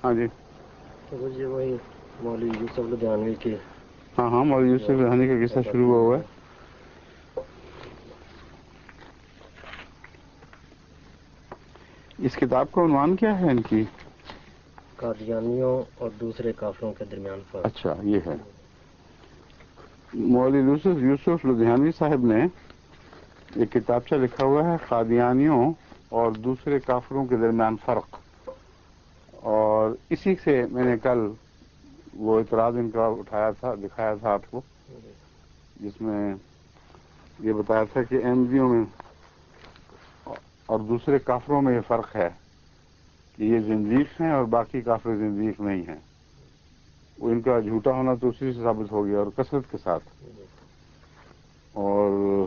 ہاں جی تو یہ وہی مولوی یوسف لدھیانوی کے ہاں مولوی یوسف لدھیانوی کا قصہ شروع ہوا ہے. اس کتاب کا عنوان کیا ہے ان کی؟ قادیانیوں اور دوسرے کافروں کے درمیان فرق. اچھا یہ ہے. مولوی یوسف لدھیانوی صاحب نے ایک کتابچہ لکھا ہوا ہے قادیانیوں اور دوسرے کافروں کے درمیان فرق، اور اسی سے میں نے کل وہ اعتراض ان کا اٹھایا تھا، دکھایا تھا آپ کو، جس میں یہ بتایا تھا کہ احمدیوں میں اور دوسرے کافروں میں یہ فرق ہے کہ یہ زندیق ہیں اور باقی کافر زندیق نہیں ہیں. وہ ان کا جھوٹا ہونا تو اسی سے ثابت ہو گیا اور کثرت کے ساتھ. اور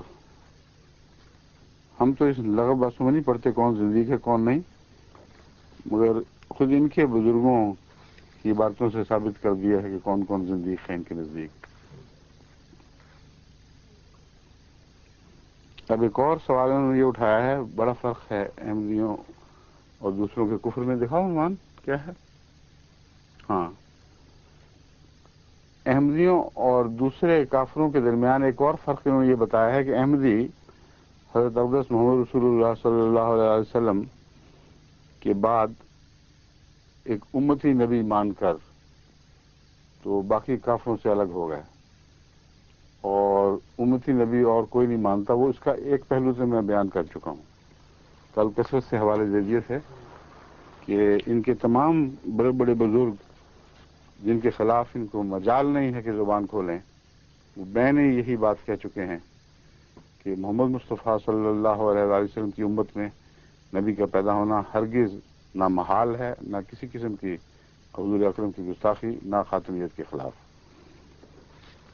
ہم تو اس لغو بازوں میں نہیں پڑھتے کون زندیق ہے کون نہیں، مگر خود ان کے بزرگوں کی باتوں سے ثابت کر دیا ہے کہ کون کون زندیق ہے ان کے نزدیک. اب ایک اور سوال انہوں نے یہ اٹھایا ہے، بڑا فرق ہے احمدیوں اور دوسروں کے کفر میں. دکھاؤ عنوان کیا ہے؟ ہاں، احمدیوں اور دوسرے کافروں کے درمیان ایک اور فرق انہوں نے یہ بتایا ہے کہ احمدی حضرت اقدس محمد رسول اللہ صلی اللہ علیہ وسلم کے بعد ایک امتی نبی مان کر تو باقی کافروں سے الگ ہو گئے، اور امتی نبی اور کوئی نہیں مانتا. وہ اس کا ایک پہلو سے میں بیان کر چکا ہوں، کل کثرت سے حوالے دے دیے تھے کہ ان کے تمام بڑے بڑے بزرگ جن کے خلاف ان کو مجال نہیں ہے کہ زبان کھولیں، وہ بین یہی بات کہہ چکے ہیں کہ محمد مصطفیٰ صلی اللہ علیہ وسلم کی امت میں نبی کا پیدا ہونا ہرگز نہ محال ہے، نہ کسی قسم کی حضور اکرم کی گستاخی، نہ خاتمیت کے خلاف.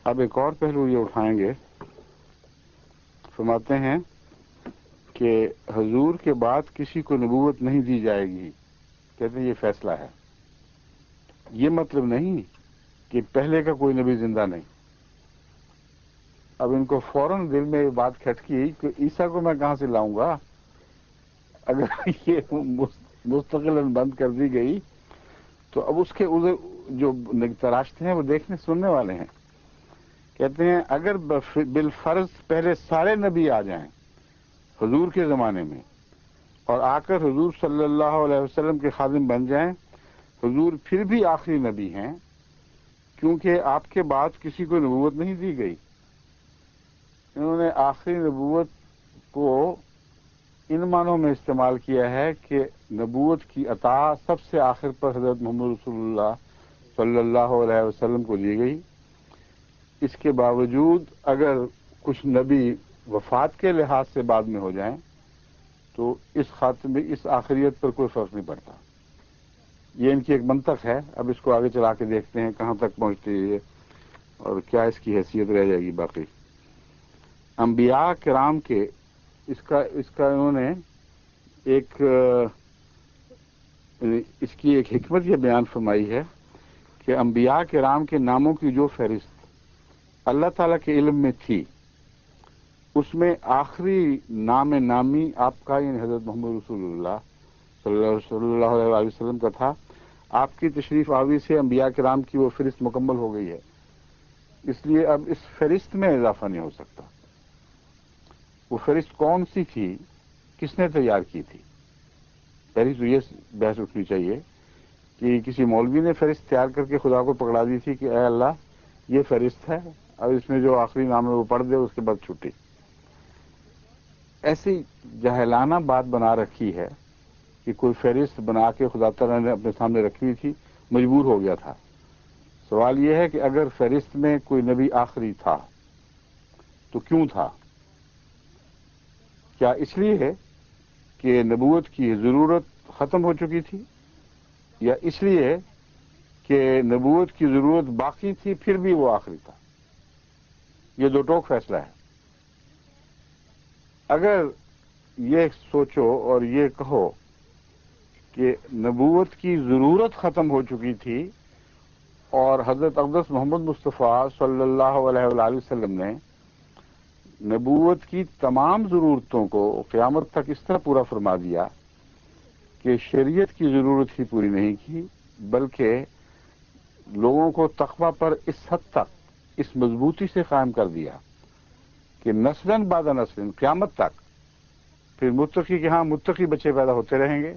اب ایک اور پہلو یہ اٹھائیں گے، فرماتے ہیں کہ حضور کے بعد کسی کو نبوت نہیں دی جائے گی. کہتے ہیں یہ فیصلہ ہے. یہ مطلب نہیں کہ پہلے کا کوئی نبی زندہ نہیں. اب ان کو فوراً دل میں یہ بات کھٹکی کہ عیسیٰ کو میں کہاں سے لاؤں گا؟ اگر یہ مستقل بند کر دی گئی تو اب اس کے جو تراشتے ہیں وہ دیکھنے سننے والے ہیں. کہتے ہیں اگر بالفرض پہلے سارے نبی آ جائیں حضور کے زمانے میں اور آ کر حضور صلی اللہ علیہ وسلم کے خادم بن جائیں، حضور پھر بھی آخری نبی ہیں، کیونکہ آپ کے بعد کسی کو نبوت نہیں دی گئی. انہوں نے آخری نبوت کو ان معنوں میں استعمال کیا ہے کہ نبوت کی عطا سب سے آخر پر حضرت محمد رسول اللہ صلی اللہ علیہ وسلم کو دی گئی. اس کے باوجود اگر کچھ نبی وفات کے لحاظ سے بعد میں ہو جائیں تو اس آخریت پر کوئی فرق نہیں پڑتا. یہ ان کی ایک منطق ہے. اب اس کو آگے چلا کے دیکھتے ہیں کہاں تک پہنچتی ہے اور کیا اس کی حیثیت رہ جائے گی. باقی انبیاء کرام کے اس کا انہوں نے اس کی ایک حکمت یہ بیان فرمائی ہے کہ انبیاء کرام کے ناموں کی جو فہرست اللہ تعالیٰ کے علم میں تھی، اس میں آخری نام نامی آپ کا یعنی حضرت محمد رسول اللہ صلی اللہ علیہ وسلم کا تھا. آپ کی تشریف آوری سے انبیاء کرام کی وہ فہرست مکمل ہو گئی ہے، اس لیے اب اس فہرست میں اضافہ نہیں ہو سکتا. وہ فہرست کون سی تھی، کس نے تیار کی تھی؟ پہلی تو یہ بحث اٹھنی چاہیے کہ کسی مولوی نے فہرست تیار کر کے خدا کو پکڑا دی تھی کہ اے اللہ یہ فہرست ہے، اب اس میں جو آخری نام ہے وہ پڑھ دے، اس کے بعد چھٹی. ایسی جاہلانہ بات بنا رکھی ہے کہ کوئی فہرست بنا کے خدا تعالیٰ نے اپنے سامنے رکھی ہوئی تھی، مجبور ہو گیا تھا. سوال یہ ہے کہ اگر فہرست میں کوئی نبی آخری تھا تو کیوں تھا؟ کیا اس لیے ہے کہ نبوت کی ضرورت ختم ہو چکی تھی، یا اس لیے کہ نبوت کی ضرورت باقی تھی پھر بھی وہ آخری تھا؟ یہ دو ٹوک فیصلہ ہے. اگر یہ سوچو اور یہ کہو کہ نبوت کی ضرورت ختم ہو چکی تھی اور حضرت اقدس محمد مصطفیٰ صلی اللہ علیہ وآلہ وسلم نے نبوت کی تمام ضرورتوں کو قیامت تک اس طرح پورا فرما دیا کہ شریعت کی ضرورت ہی پوری نہیں کی، بلکہ لوگوں کو تقوی پر اس حد تک، اس مضبوطی سے قائم کر دیا کہ نسلاً بعد نسل قیامت تک پھر متقی کے ہاں متقی بچے پیدا ہوتے رہیں گے،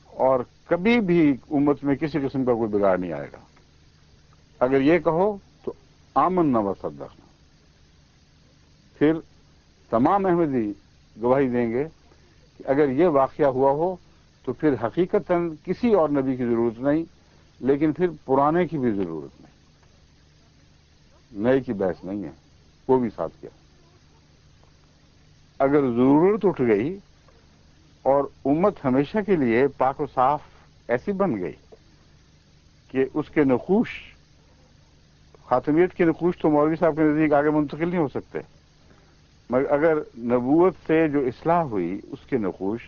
اور کبھی بھی امت میں کسی قسم کا کوئی بگاڑ نہیں آئے گا۔ اگر یہ کہو تو آمنا و صدقنا، پھر تمام احمدی گواہی دیں گے کہ اگر یہ واقعہ ہوا ہو تو پھر حقیقتاً کسی اور نبی کی ضرورت نہیں، لیکن پھر پرانے کی بھی ضرورت نہیں، نئے کی بحث نہیں ہے، وہ بھی ساتھ کیا۔ اگر ضرورت اٹھ گئی اور امت ہمیشہ کے لیے پاک و صاف ایسی بن گئی کہ اس کے نقوش، خاتمیت کے نقوش تو مولوی صاحب کے نزدیک آگے منتقل نہیں ہو سکتے، مگر اگر نبوت سے جو اصلاح ہوئی اس کے نقوش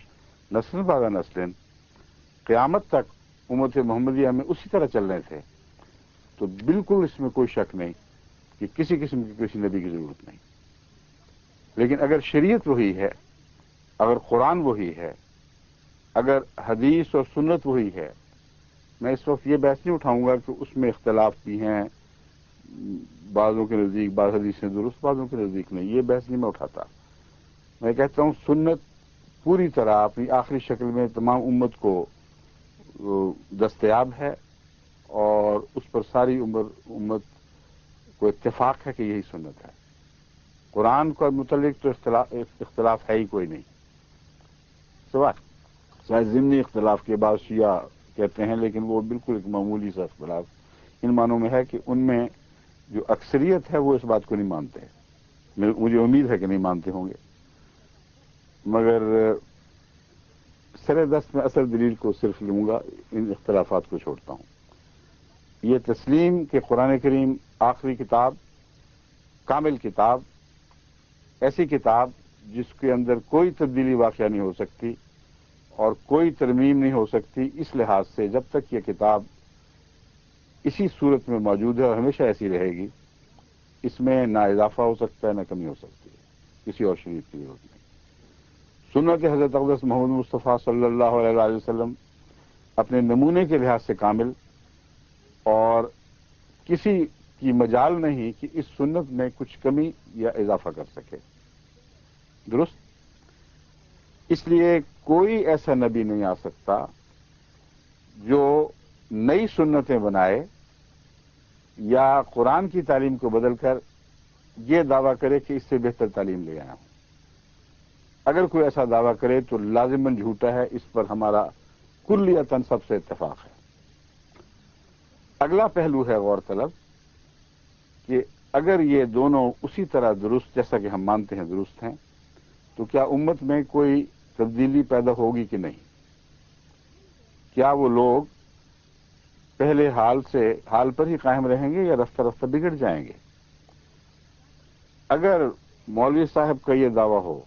نسل بعد نسل قیامت تک امت محمدیہ میں اسی طرح چل رہے تھے، تو بالکل اس میں کوئی شک نہیں کہ کسی قسم کی کسی نبی کی ضرورت نہیں۔ لیکن اگر شریعت وہی ہے، اگر قرآن وہی ہے، اگر حدیث اور سنت وہی ہے، میں اس وقت یہ بحث نہیں اٹھاؤں گا کہ اس میں اختلاف بھی ہیں، بعضوں کے نزدیک بعض حدیثیں درست، بعضوں کے نزدیک نہیں، یہ بحث نہیں میں اٹھاتا۔ میں کہتا ہوں سنت پوری طرح اپنی آخری شکل میں تمام امت کو دستیاب ہے، اور اس پر ساری امت کو اتفاق ہے کہ یہی سنت ہے۔ قرآن کو متعلق تو اختلاف ہے ہی کوئی نہیں، سوائے ضمنی اختلاف کے بعد شیعہ کہتے ہیں، لیکن وہ بالکل ایک معمولی سا اختلاف ان معنوں میں ہے کہ ان میں جو اکثریت ہے وہ اس بات کو نہیں مانتے، مجھے امید ہے کہ نہیں مانتے ہوں گے، مگر سر دست میں اصل دلیل کو صرف لوں گا، ان اختلافات کو چھوڑتا ہوں۔ یہ تسلیم کہ قرآن کریم آخری کتاب، کامل کتاب، ایسی کتاب جس کے اندر کوئی تبدیلی واقعہ نہیں ہو سکتی اور کوئی ترمیم نہیں ہو سکتی، اس لحاظ سے جب تک یہ کتاب اسی صورت میں موجود ہے اور ہمیشہ ایسی رہے گی، اس میں نہ اضافہ ہو سکتا ہے نہ کمی ہو سکتی ہے، کسی اور شریعت کی ضرورت نہیں۔ سنت حضرت اقدس محمد مصطفیٰ صلی اللہ علیہ وسلم اپنے نمونے کے لحاظ سے کامل، اور کسی کی مجال نہیں کہ اس سنت میں کچھ کمی یا اضافہ کر سکے، درست؟ اس لیے کوئی ایسا نبی نہیں آ سکتا جو نئی سنتیں بنائے یا قرآن کی تعلیم کو بدل کر یہ دعویٰ کرے کہ اس سے بہتر تعلیم لے آیا ہوں۔ اگر کوئی ایسا دعویٰ کرے تو لازماً جھوٹا ہے، اس پر ہمارا کلیتاً سب سے اتفاق ہے۔ اگلا پہلو ہے غور طلب کہ اگر یہ دونوں اسی طرح درست جیسا کہ ہم مانتے ہیں درست ہیں، تو کیا امت میں کوئی تبدیلی پیدا ہوگی کہ نہیں؟ کیا وہ لوگ پہلے حال پر ہی قائم رہیں گے یا رفتہ رفتہ بگڑ جائیں گے؟ اگر مولوی صاحب کا یہ دعویٰ ہو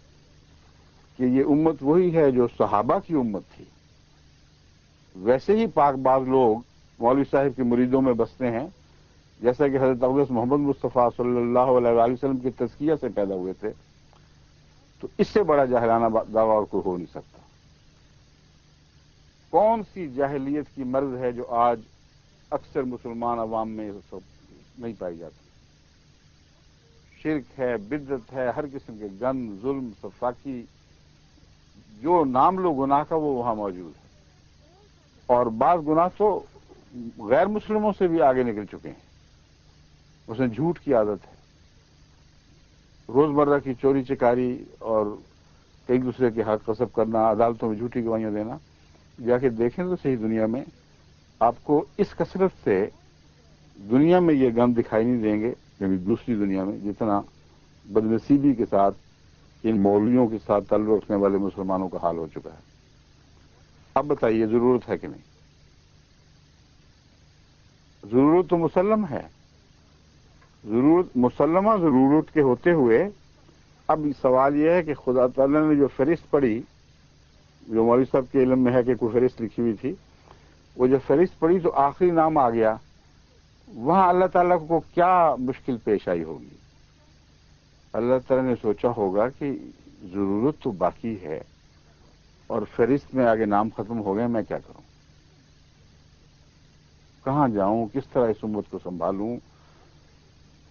کہ یہ امت وہی ہے جو صحابہ کی امت تھی، ویسے ہی پاک باز لوگ مولوی صاحب کے مریدوں میں بستے ہیں، جیسا کہ حضرت اقدس محمد مصطفیٰ صلی اللہ علیہ وسلم کے تزکیہ سے پیدا ہوئے تھے، تو اس سے بڑا جاہلانہ دعویٰ اور کوئی ہو نہیں سکتا۔ کون سی جاہلیت کی مرض ہے جو آج اکثر مسلمان عوام میں نہیں پائی جاتی؟ شرک ہے، بدعت ہے، ہر قسم کے گند، ظلم، سفاکی، جو نام لو گناہ کا وہ وہاں موجود ہے، اور بعض گناہ تو غیر مسلموں سے بھی آگے نکل چکے ہیں۔ اس میں جھوٹ کی عادت ہے، روزمرہ کی چوری چکاری اور ایک دوسرے کے حق غصب کرنا، عدالتوں میں جھوٹی گواہیاں دینا۔ جا کے دیکھیں تو صحیح دنیا میں آپ کو اس کثرت سے دنیا میں یہ گند دکھائی نہیں دیں گے، یعنی دوسری دنیا میں، جتنا بدنصیبی کے ساتھ ان مولویوں کے ساتھ تعلق رکھنے والے مسلمانوں کا حال ہو چکا ہے۔ اب بتائیے ضرورت ہے کہ نہیں؟ ضرورت تو مسلم ہے، ضرورت مسلمہ ضرورت کے ہوتے ہوئے اب سوال یہ ہے کہ خدا تعالیٰ نے جو فہرست پڑھی، جو مولوی صاحب کے علم میں ہے کہ کوئی فہرست لکھی ہوئی تھی، وہ جب فہرست پڑھی تو آخری نام آ گیا، وہاں اللہ تعالیٰ کو کیا مشکل پیش آئی ہوگی؟ اللہ تعالیٰ نے سوچا ہوگا کہ ضرورت تو باقی ہے اور فہرست میں آگے نام ختم ہو گئے، میں کیا کروں؟ کہاں جاؤں, کس طرح اس امت کو سنبھالوں.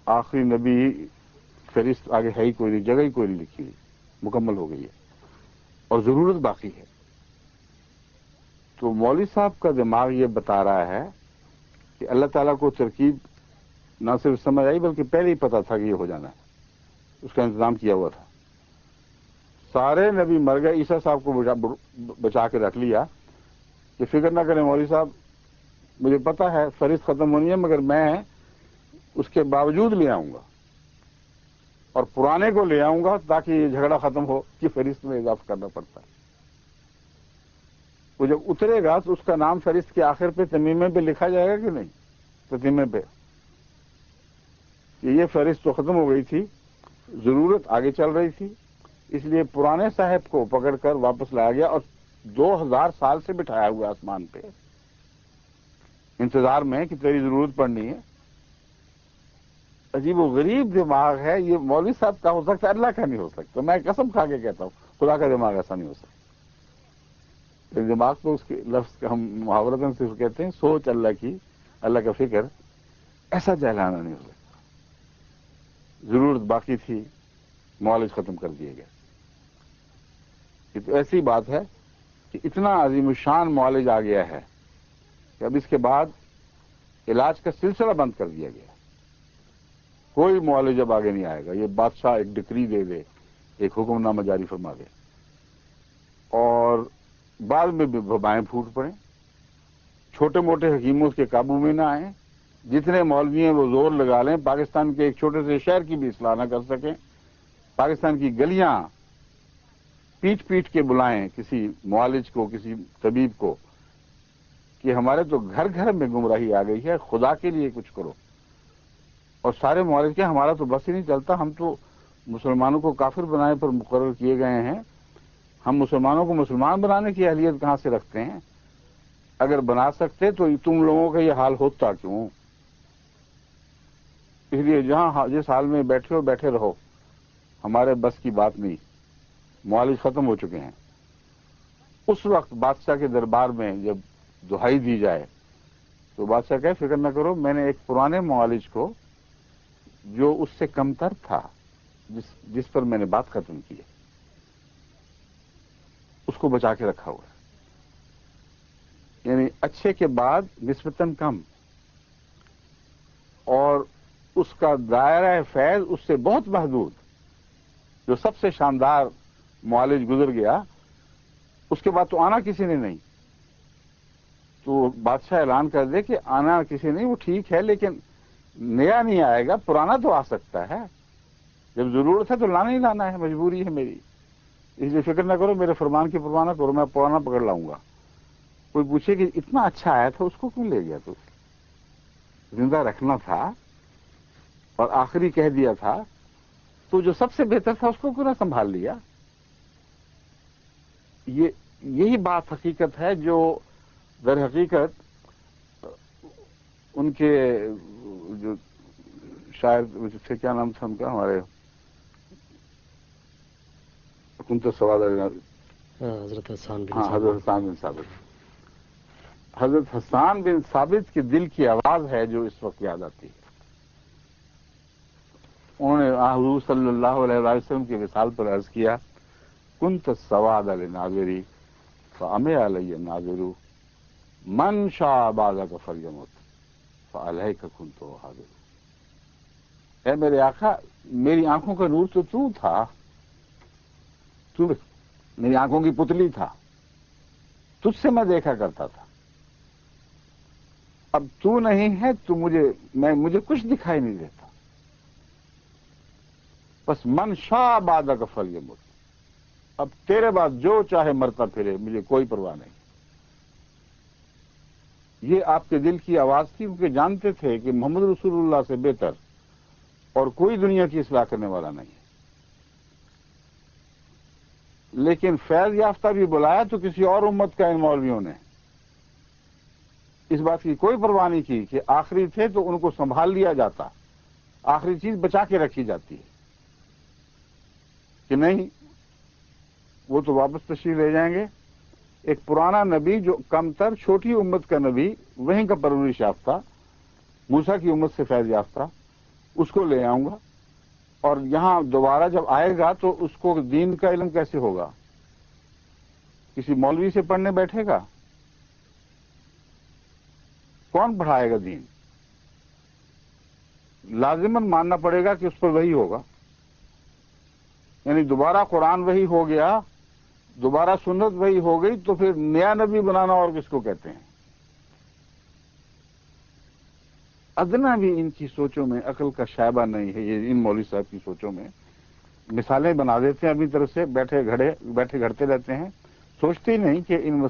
آخری نبی فہرست آگے ہے ہی کوئی نہیں, جگہ ہی کوئی نہیں لکھی ہوئی, مکمل ہو گئی ہے اور ضرورت باقی ہے. تو مولوی صاحب کا دماغ یہ بتا رہا ہے کہ اللہ تعالیٰ کو ترکیب نہ صرف سمجھ آئی بلکہ پہلے ہی پتا تھا کہ یہ ہو جانا ہے, اس کا انتظام کیا ہوا تھا. سارے نبی مر گئے, عیسیٰ صاحب کو بچا کے رکھ لیا کہ فکر نہ کریں مولوی صاحب, مجھے پتا ہے فہرست ختم ہونی ہے مگر میں اس کے باوجود لے آؤں گا اور پرانے کو لے آؤں گا تاکہ یہ جھگڑا ختم ہو کہ فہرست میں اضافہ کرنا پڑتا ہے. وہ جب اترے گا تو اس کا نام فہرست کے آخر پہ تمیمے پہ لکھا جائے گا کہ نہیں, تتیمے پہ, کہ یہ فہرست تو ختم ہو گئی تھی, ضرورت آگے چل رہی تھی, اس لیے پرانے صاحب کو پکڑ کر واپس لایا گیا اور 2000 سال سے بٹھایا ہوا آسمان پہ انتظار میں کہ تیری ضرورت پڑنی ہے. عجیب و غریب دماغ ہے یہ. مولوی صاحب کا ہو سکتا ہے, اللہ کا نہیں ہو سکتا. میں قسم کھا کے کہتا ہوں خدا کا دماغ ایسا نہیں ہو سکتا. دماغ کو اس کے لفظ کا ہم محاورتاً صرف کہتے ہیں سوچ اللہ کی, اللہ کا فکر, ایسا جہلانا نہیں ہو سکتا. ضرورت باقی تھی, معالج ختم کر دیے گئے. یہ تو ایسی بات ہے کہ اتنا عظیم الشان معالج آ گیا ہے کہ اب اس کے بعد علاج کا سلسلہ بند کر دیا گیا. کوئی معالج اب آگے نہیں آئے گا. یہ بادشاہ ایک ڈکری دے دے, ایک حکم نامہ جاری فرما دے اور بعد میں بھی وبائیں پھوٹ پڑیں, چھوٹے موٹے حکیموں کے قابو میں نہ آئیں. جتنے مولوی ہیں وہ زور لگا لیں, پاکستان کے ایک چھوٹے سے شہر کی بھی اصلاح نہ کر سکیں. پاکستان کی گلیاں پیٹ پیٹ کے بلائیں کسی معالج کو, کسی طبیب کو کہ ہمارے تو گھر گھر میں گمراہی آ گئی ہے, خدا کے لیے کچھ کرو. اور سارے معالج کے ہمارا تو بس ہی نہیں چلتا, ہم تو مسلمانوں کو کافر بنانے پر مقرر کیے گئے ہیں. ہم مسلمانوں کو مسلمان بنانے کی اہلیت کہاں سے رکھتے ہیں؟ اگر بنا سکتے تو تم لوگوں کا یہ حال ہوتا کیوں؟ اس لیے جہاں جس حال میں بیٹھے ہو بیٹھے رہو, ہمارے بس کی بات نہیں. معالج ختم ہو چکے ہیں. اس وقت بادشاہ کے دربار میں جب دہائی دی جائے تو بادشاہ کہے فکر نہ کرو, میں نے ایک پرانے معالج کو جو اس سے کمتر تھا, جس پر میں نے بات ختم کی ہے, اس کو بچا کے رکھا ہوا ہے. یعنی اچھے کے بعد نسبتاً کم, اور اس کا دائرہ فیض اس سے بہت محدود. جو سب سے شاندار معالج گزر گیا اس کے بعد تو آنا کسی نے نہیں. تو بادشاہ اعلان کر دے کہ آنا کسی نہیں, وہ ٹھیک ہے لیکن نیا نہیں آئے گا, پرانا تو آ سکتا ہے. جب ضرورت ہے تو لانا ہی لانا ہے, مجبوری ہے میری. اس لیے فکر نہ کرو, میرے فرمان کی پرواہ نہ کرو, میں پرانا پکڑ لاؤں گا. کوئی پوچھے کہ اتنا اچھا آیا تھا اس کو کیوں لے گیا؟ تو زندہ رکھنا تھا اور آخری کہہ دیا تھا, تو جو سب سے بہتر تھا اس کو کیوں نہ سنبھال لیا؟ یہی بات حقیقت ہے جو در حقیقت ان کے جو شاعر سے کیا نام تھا ان کا, ہمارے کنت سواد حضرت حسان بن حضرت حسان بن ثابت. حضرت حسان بن ثابت کے دل کی آواز ہے جو اس وقت یاد آتی ہے. انہوں نے حضور صلی اللہ علیہ وسلم کی وصال پر عرض کیا, کنت سواد لناظری فأمی علی ناظرو من شاء بعدک فلیمت فعلیک کنت حاضر. اے میرے آقا, میری آنکھوں کا نور تو تھا, تو میری آنکھوں کی پتلی تھا, تجھ سے میں دیکھا کرتا تھا. اب تو نہیں ہے تو مجھے کچھ دکھائی نہیں دیتا. بس من شاء بعدک فلیمت, اب تیرے بعد جو چاہے مرتا پھرے, مجھے کوئی پرواہ نہیں. یہ آپ کے دل کی آواز تھی, کیونکہ جانتے تھے کہ محمد رسول اللہ سے بہتر اور کوئی دنیا کی اصلاح کرنے والا نہیں ہے. لیکن فیض یافتہ بھی بلایا تو کسی اور امت کا ان مولویوں نے اس بات کی کوئی پرواہ نہیں کی کہ آخری تھے تو ان کو سنبھال لیا جاتا, آخری چیز بچا کے رکھی جاتی ہے. کہ نہیں, وہ تو واپس تشریف لے جائیں گے, ایک پرانا نبی جو کم تر چھوٹی امت کا نبی وہیں کا پرورش یافتہ موسیٰ کی امت سے فیض یافتہ اس کو لے آؤں گا، اور یہاں دوبارہ جب آئے گا تو اس کو دین کا علم کیسے ہوگا؟ کسی مولوی سے پڑھنے بیٹھے گا؟ کون پڑھائے گا دین؟ لازماً ماننا پڑے گا کہ اس پر وحی ہوگا، یعنی دوبارہ قرآن وحی ہو گیا، دوبارہ سنت وحی ہو گئی، تو پھر نیا نبی بنانا اور کس کو کہتے ہیں؟ ادنا بھی ان کی سوچوں میں عقل کا شائبہ نہیں ہے، یہ ان مولوی صاحب کی سوچوں میں مثالیں بنا دیتے ہیں اپنی طرف سے، بیٹھے گھڑتے رہتے ہیں، سوچتے ہی نہیں کہ ان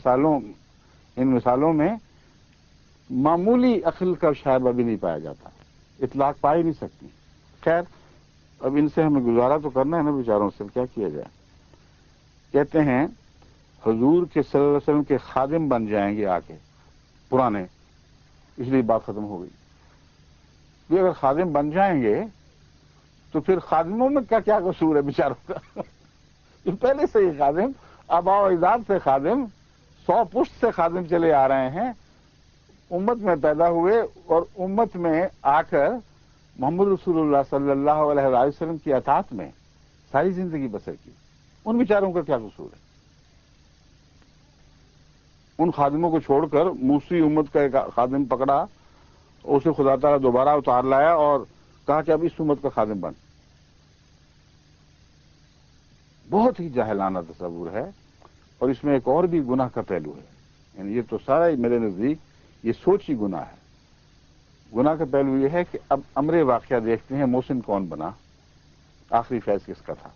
مثالوں میں معمولی عقل کا شائبہ بھی نہیں پایا جاتا، اطلاق پا ہی نہیں سکتی۔ خیر، اب ان سے ہمیں گزارا تو کرنا ہے نا بیچاروں سے، کیا کیا جائے؟ کہتے ہیں حضور کے صلی اللہ علیہ وسلم کے خادم بن جائیں گے آ کے پرانے، اس لیے بات ختم ہو گئی۔ یہ اگر خادم بن جائیں گے تو پھر خادموں میں کیا قصور ہے بیچاروں کا؟ جو پہلے سے ہی خادم، آباء و اجداد سے خادم، 100 پشت سے خادم چلے آ رہے ہیں، امت میں پیدا ہوئے اور امت میں آ کر محمد رسول اللہ صلی اللہ علیہ وسلم کی اطاعت میں ساری زندگی بسر کی، ان بیچاروں کا کیا قصور ہے؟ ان خادموں کو چھوڑ کر موسی امت کا ایک خادم پکڑا، اسے خدا تعالیٰ دوبارہ اتار لایا اور کہا کہ اب اس امت کا خادم بن۔ بہت ہی جاہلانہ تصور ہے، اور اس میں ایک اور بھی گناہ کا پہلو ہے، یعنی یہ تو سارا ہی میرے نزدیک یہ سوچ ہی گناہ ہے۔ گناہ کا پہلو یہ ہے کہ اب امر واقعہ دیکھتے ہیں، محسن کون بنا، آخری فیض کس کا تھا؟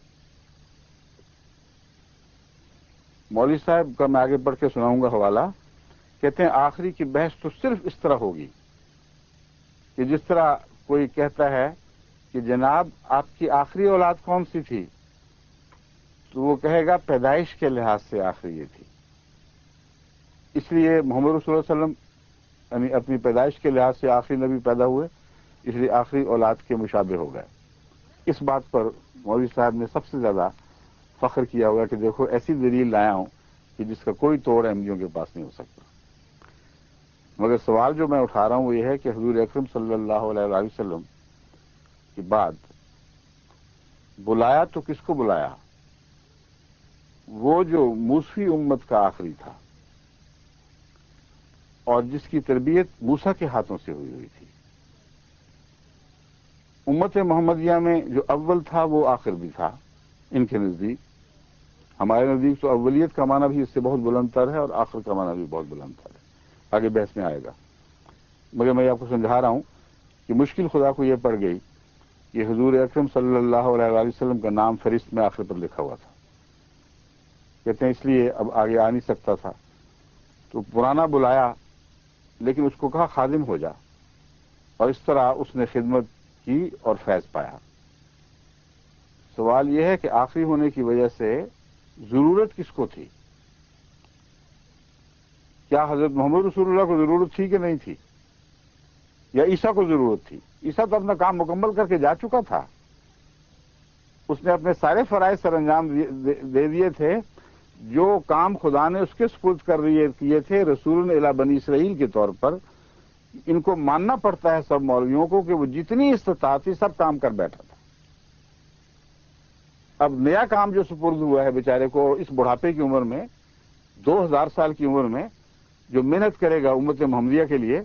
مولوی صاحب کا میں آگے پڑھ کے سناؤں گا حوالہ، کہتے ہیں آخری کی بحث تو صرف اس طرح ہوگی کہ جس طرح کوئی کہتا ہے کہ جناب آپ کی آخری اولاد کون سی تھی، تو وہ کہے گا پیدائش کے لحاظ سے آخری یہ تھی، اس لیے محمد رسول اللہ علیہ وسلم یعنی اپنی پیدائش کے لحاظ سے آخری نبی پیدا ہوئے، اس لیے آخری اولاد کے مشابہ ہو گئے۔ اس بات پر مولوی صاحب نے سب سے زیادہ فخر کیا ہوگا کہ دیکھو ایسی دلیل لایا ہوں کہ جس کا کوئی توڑ احمدیوں کے پاس نہیں ہو سکتا۔ مگر سوال جو میں اٹھا رہا ہوں وہ یہ ہے کہ حضور اکرم صلی اللہ علیہ وآلہ وسلم کے بعد بلایا تو کس کو بلایا؟ وہ جو موسوی امت کا آخری تھا اور جس کی تربیت موسیٰ کے ہاتھوں سے ہوئی تھی۔ امت محمدیہ میں جو اول تھا وہ آخر بھی تھا ان کے نزدیک، ہمارے نزدیک تو اولیت کا معنی بھی اس سے بہت بلند تر ہے اور آخر کا معنی بھی بہت بلند تر ہے، آگے بحث میں آئے گا۔ مگر میں آپ کو سمجھا رہا ہوں کہ مشکل خدا کو یہ پڑ گئی کہ حضور اکرم صلی اللہ علیہ وآلہ وسلم کا نام فہرست میں آخر پر لکھا ہوا تھا، کہتے ہیں اس لیے اب آگے آ نہیں سکتا تھا، تو پرانا بلایا لیکن اس کو کہا خادم ہو جا، اور اس طرح اس نے خدمت کی اور فیض پایا۔ سوال یہ ہے کہ آخری ہونے کی وجہ سے ضرورت کس کو تھی؟ کیا حضرت محمد رسول اللہ کو ضرورت تھی کہ نہیں تھی؟ یا عیسیٰ کو ضرورت تھی؟ عیسیٰ تو اپنا کام مکمل کر کے جا چکا تھا، اس نے اپنے سارے فرائض سر انجام دے دیے تھے، جو کام خدا نے اس کے سپرد کیے تھے رسول الی بنی اسرائیل کے طور پر۔ ان کو ماننا پڑتا ہے سب مولویوں کو کہ وہ جتنی استطاعت تھی سب کام کر بیٹھا تھا۔ اب نیا کام جو سپرد ہوا ہے بیچارے کو اس بڑھاپے کی عمر میں، 2000 سال کی عمر میں جو محنت کرے گا امت محمدیہ کے لیے،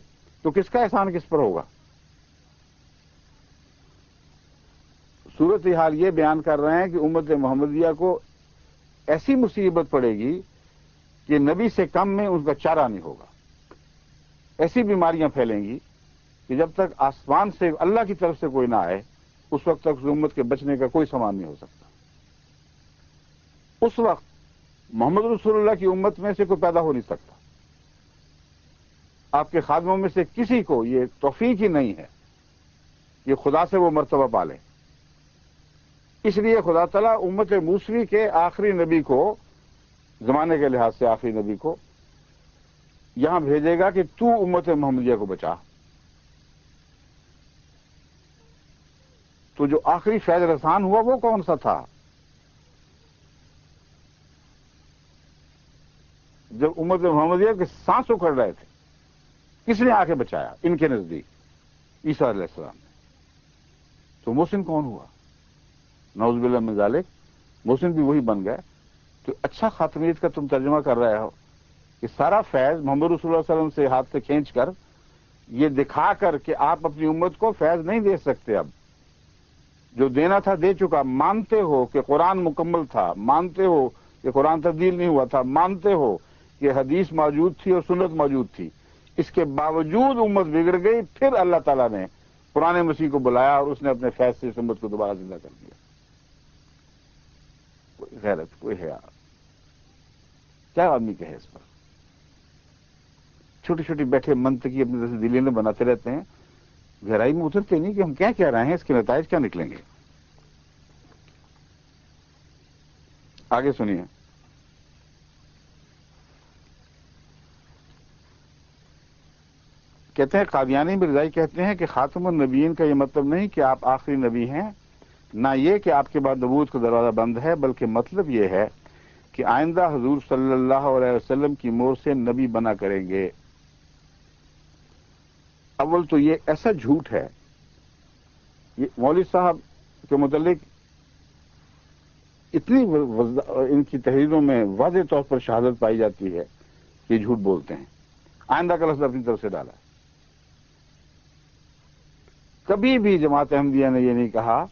تو کس کا احسان کس پر ہوگا؟ صورتحال یہ بیان کر رہے ہیں کہ امت محمدیہ کو ایسی مصیبت پڑے گی کہ نبی سے کم میں ان کا چارہ نہیں ہوگا، ایسی بیماریاں پھیلیں گی کہ جب تک آسمان سے اللہ کی طرف سے کوئی نہ آئے اس وقت تک اس امت کے بچنے کا کوئی سامان نہیں ہو سکتا۔ اس وقت محمد رسول اللہ کی امت میں سے کوئی پیدا ہو نہیں سکتا، آپ کے خادموں میں سے کسی کو یہ توفیق ہی نہیں ہے یہ خدا سے وہ مرتبہ پالے۔ اس لیے خدا تعالیٰ امت موسوی کے آخری نبی کو، زمانے کے لحاظ سے آخری نبی کو یہاں بھیجے گا کہ تو امت محمدیہ کو بچا۔ تو جو آخری فیض رسان ہوا وہ کون سا تھا؟ جب امت محمدیہ کے سانس اکھڑ رہے تھے، کس نے آ کے بچایا ان کے نزدیک؟ عیسیٰ علیہ السلام نے۔ تو محسن کون ہوا؟ نعوذ باللہ من ذالک، محسن بھی وہی بن گئے۔ تو اچھا خاتمیت کا تم ترجمہ کر رہے ہو کہ سارا فیض محمد رسول اللہ صلی اللہ علیہ وسلم سے ہاتھ سے کھینچ کر یہ دکھا کر کہ آپ اپنی امت کو فیض نہیں دے سکتے، اب جو دینا تھا دے چکا، مانتے ہو کہ قرآن مکمل تھا، مانتے ہو کہ قرآن تبدیل نہیں ہوا تھا، مانتے ہو کہ حدیث موجود تھی اور سنت موجود تھی، اس کے باوجود امت بگڑ گئی، پھر اللہ تعالیٰ نے قرآن مسیح کو بلایا اور اس نے اپنے فیض سے اس امت کو دوبارہ زندہ کر دیا۔ کوئی غیرت، کوئی حیا، کیا آدمی کہے اس پر؟ چھوٹی چھوٹی بیٹھے منطقی اپنی طرف سے دلیلیں بناتے رہتے ہیں، گہرائی میں اترتے نہیں کہ ہم کیا کہہ رہے ہیں، اس کے نتائج کیا نکلیں گے۔ آگے سنیے، کہتے ہیں قادیانی مرزائی کہتے ہیں کہ خاتم النبیین کا یہ مطلب نہیں کہ آپ آخری نبی ہیں، نہ یہ کہ آپ کے بعد نبوت کا دروازہ بند ہے، بلکہ مطلب یہ ہے کہ آئندہ حضور صلی اللہ علیہ وسلم کی مور سے نبی بنا کریں گے۔ اول تو یہ ایسا جھوٹ ہے، یہ مولوی صاحب کے متعلق اتنی ان کی تحریروں میں واضح طور پر شہادت پائی جاتی ہے کہ یہ جھوٹ بولتے ہیں۔ آئندہ کا لفظ اپنی طرف سے ڈالا ہے۔ کبھی بھی جماعت احمدیہ نے یہ نہیں کہا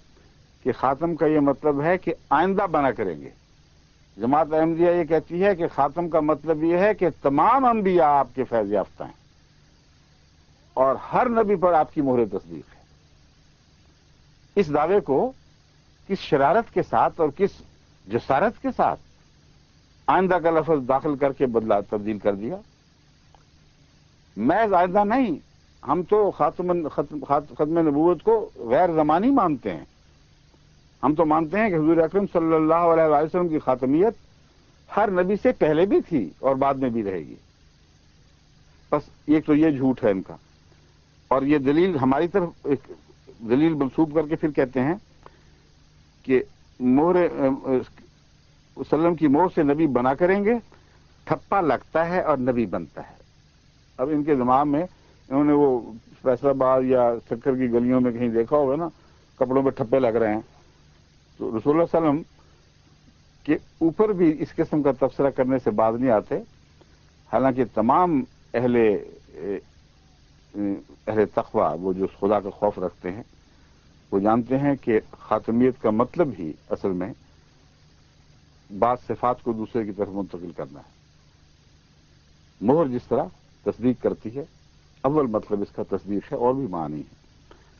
کہ خاتم کا یہ مطلب ہے کہ آئندہ بنا کریں گے۔ جماعت احمدیہ یہ کہتی ہے کہ خاتم کا مطلب یہ ہے کہ تمام انبیاء آپ کے فیض یافتہ ہیں اور ہر نبی پر آپ کی مہر تصدیق ہے۔ اس دعوے کو کس شرارت کے ساتھ اور کس جسارت کے ساتھ آئندہ کا لفظ داخل کر کے بدلا تبدیل کر دیا۔ محض آئندہ نہیں، ہم تو ختم نبوت کو غیر زمانی مانتے ہیں۔ ہم تو مانتے ہیں کہ حضور اکرم صلی اللہ علیہ وسلم کی خاتمیت ہر نبی سے پہلے بھی تھی اور بعد میں بھی رہے گی۔ بس ایک تو یہ جھوٹ ہے ان کا، اور یہ دلیل ہماری طرف ایک دلیل منسوب کر کے پھر کہتے ہیں کہ وسلم کی مور سے نبی بنا کریں گے، ٹھپا لگتا ہے اور نبی بنتا ہے۔ اب ان کے دماغ میں انہوں نے وہ فیصل آباد یا سکر کی گلیوں میں کہیں دیکھا ہوگا نا، کپڑوں پہ ٹھپے لگ رہے ہیں، تو رسول اللہ صلی اللہ علیہ وسلم کے اوپر بھی اس قسم کا تبصرہ کرنے سے باز نہیں آتے۔ حالانکہ تمام اہل تقویٰ، وہ جو خدا کا خوف رکھتے ہیں، وہ جانتے ہیں کہ خاتمیت کا مطلب ہی اصل میں بعض صفات کو دوسرے کی طرف منتقل کرنا ہے۔ مہر جس طرح تصدیق کرتی ہے، اول مطلب اس کا تصدیق ہے، اور بھی معنی ہے،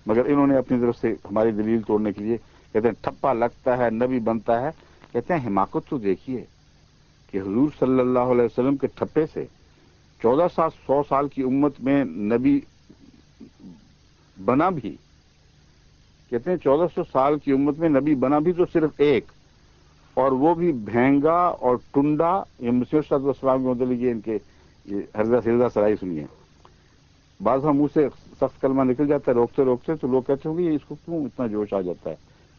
مگر انہوں نے اپنی طرف سے ہماری دلیل توڑنے کے لیے کہتے ہیں ٹھپا لگتا ہے، نبی بنتا ہے۔ کہتے ہیں حماقت تو دیکھیے کہ حضور صلی اللہ علیہ وسلم کے ٹھپے سے 1400 سال کی امت میں نبی بنا بھی، کہتے ہیں 1400 سال کی امت میں نبی بنا بھی تو صرف ایک، اور وہ بھی بھینگا اور ٹنڈا۔ یہ مسیح صاحب السلام کے متعلق ان کے ہردہ سردہ سرائی سنیے، بعض ہم منہ سے سخت کلمہ نکل جاتا ہے روکتے روکتے، تو لوگ کہتے ہوں گے اس کو کیوں اتنا جوش آ جاتا ہے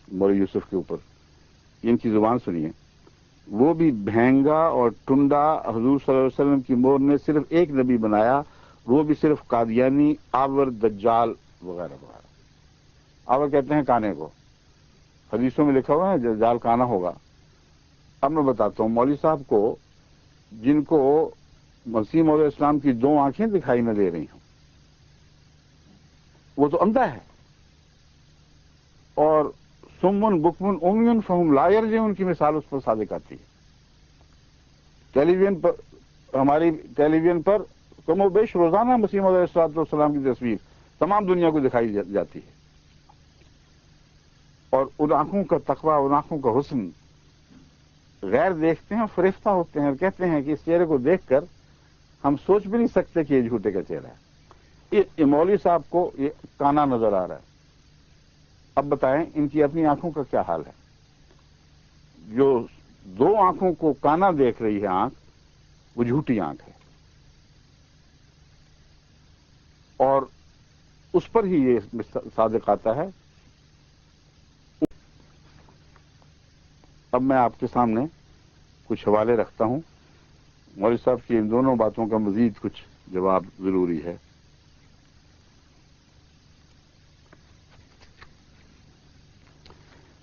مولوی یوسف کے اوپر، ان کی زبان سنیے۔ وہ بھی بھینگا اور ٹنڈا حضور صلی اللہ علیہ وسلم کی مور نے صرف ایک نبی بنایا، وہ بھی صرف قادیانی، آور، دجال وغیرہ وغیرہ۔ آور کہتے ہیں کانے کو، حدیثوں میں لکھا ہوا ہے دجال کانا ہوگا۔ اب میں بتاتا ہوں مولوی صاحب کو، جن کو مسیح موعود اسلام کی 2 آنکھیں دکھائی نہ دے رہی ہوں، وہ تو اندھا ہے، اور سمن بکمن امیون فہم لا یرجعون کی مثال اس پر صادق آتی ہے۔ ٹیلی ویژن پر، ہماری ٹیلی ویژن پر کم و بیش روزانہ مسیح موعود السلام کی تصویر تمام دنیا کو دکھائی جاتی ہے، اور ان آنکھوں کا تقویٰ، ان آنکھوں کا حسن غیر دیکھتے ہیں، فریفتہ ہوتے ہیں اور کہتے ہیں کہ اس چہرے کو دیکھ کر ہم سوچ بھی نہیں سکتے کہ یہ جھوٹے کا چہرہ ہے۔ یہ مولوی صاحب کو یہ کانا نظر آ رہا ہے۔ اب بتائیں ان کی اپنی آنکھوں کا کیا حال ہے؟ جو 2 آنکھوں کو کانا دیکھ رہی ہے آنکھ، وہ جھوٹی آنکھ ہے، اور اس پر ہی یہ صادق آتا ہے۔ اب میں آپ کے سامنے کچھ حوالے رکھتا ہوں مولوی صاحب کی ان دونوں باتوں کا مزید کچھ جواب ضروری ہے.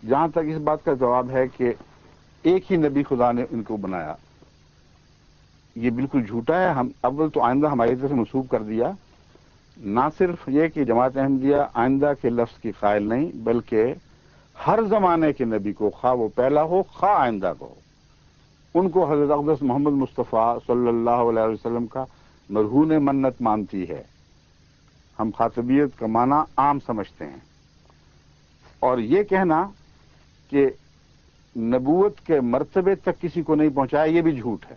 جہاں تک اس بات کا جواب ہے کہ ایک ہی نبی خدا نے ان کو بنایا، یہ بالکل جھوٹا ہے. ہم اول تو آئندہ ہماری طرف سے منسوب کر دیا. نہ صرف یہ کہ جماعت احمدیہ آئندہ کے لفظ کی قائل نہیں، بلکہ ہر زمانے کے نبی کو، خواہ وہ پہلا ہو خواہ آئندہ کو، ان کو حضرت اقدس محمد مصطفیٰ صلی اللہ علیہ وسلم کا مرہون منت مانتی ہے. ہم خاطبیت کا معنی عام سمجھتے ہیں، اور یہ کہنا کہ نبوت کے مرتبے تک کسی کو نہیں پہنچایا، یہ بھی جھوٹ ہے.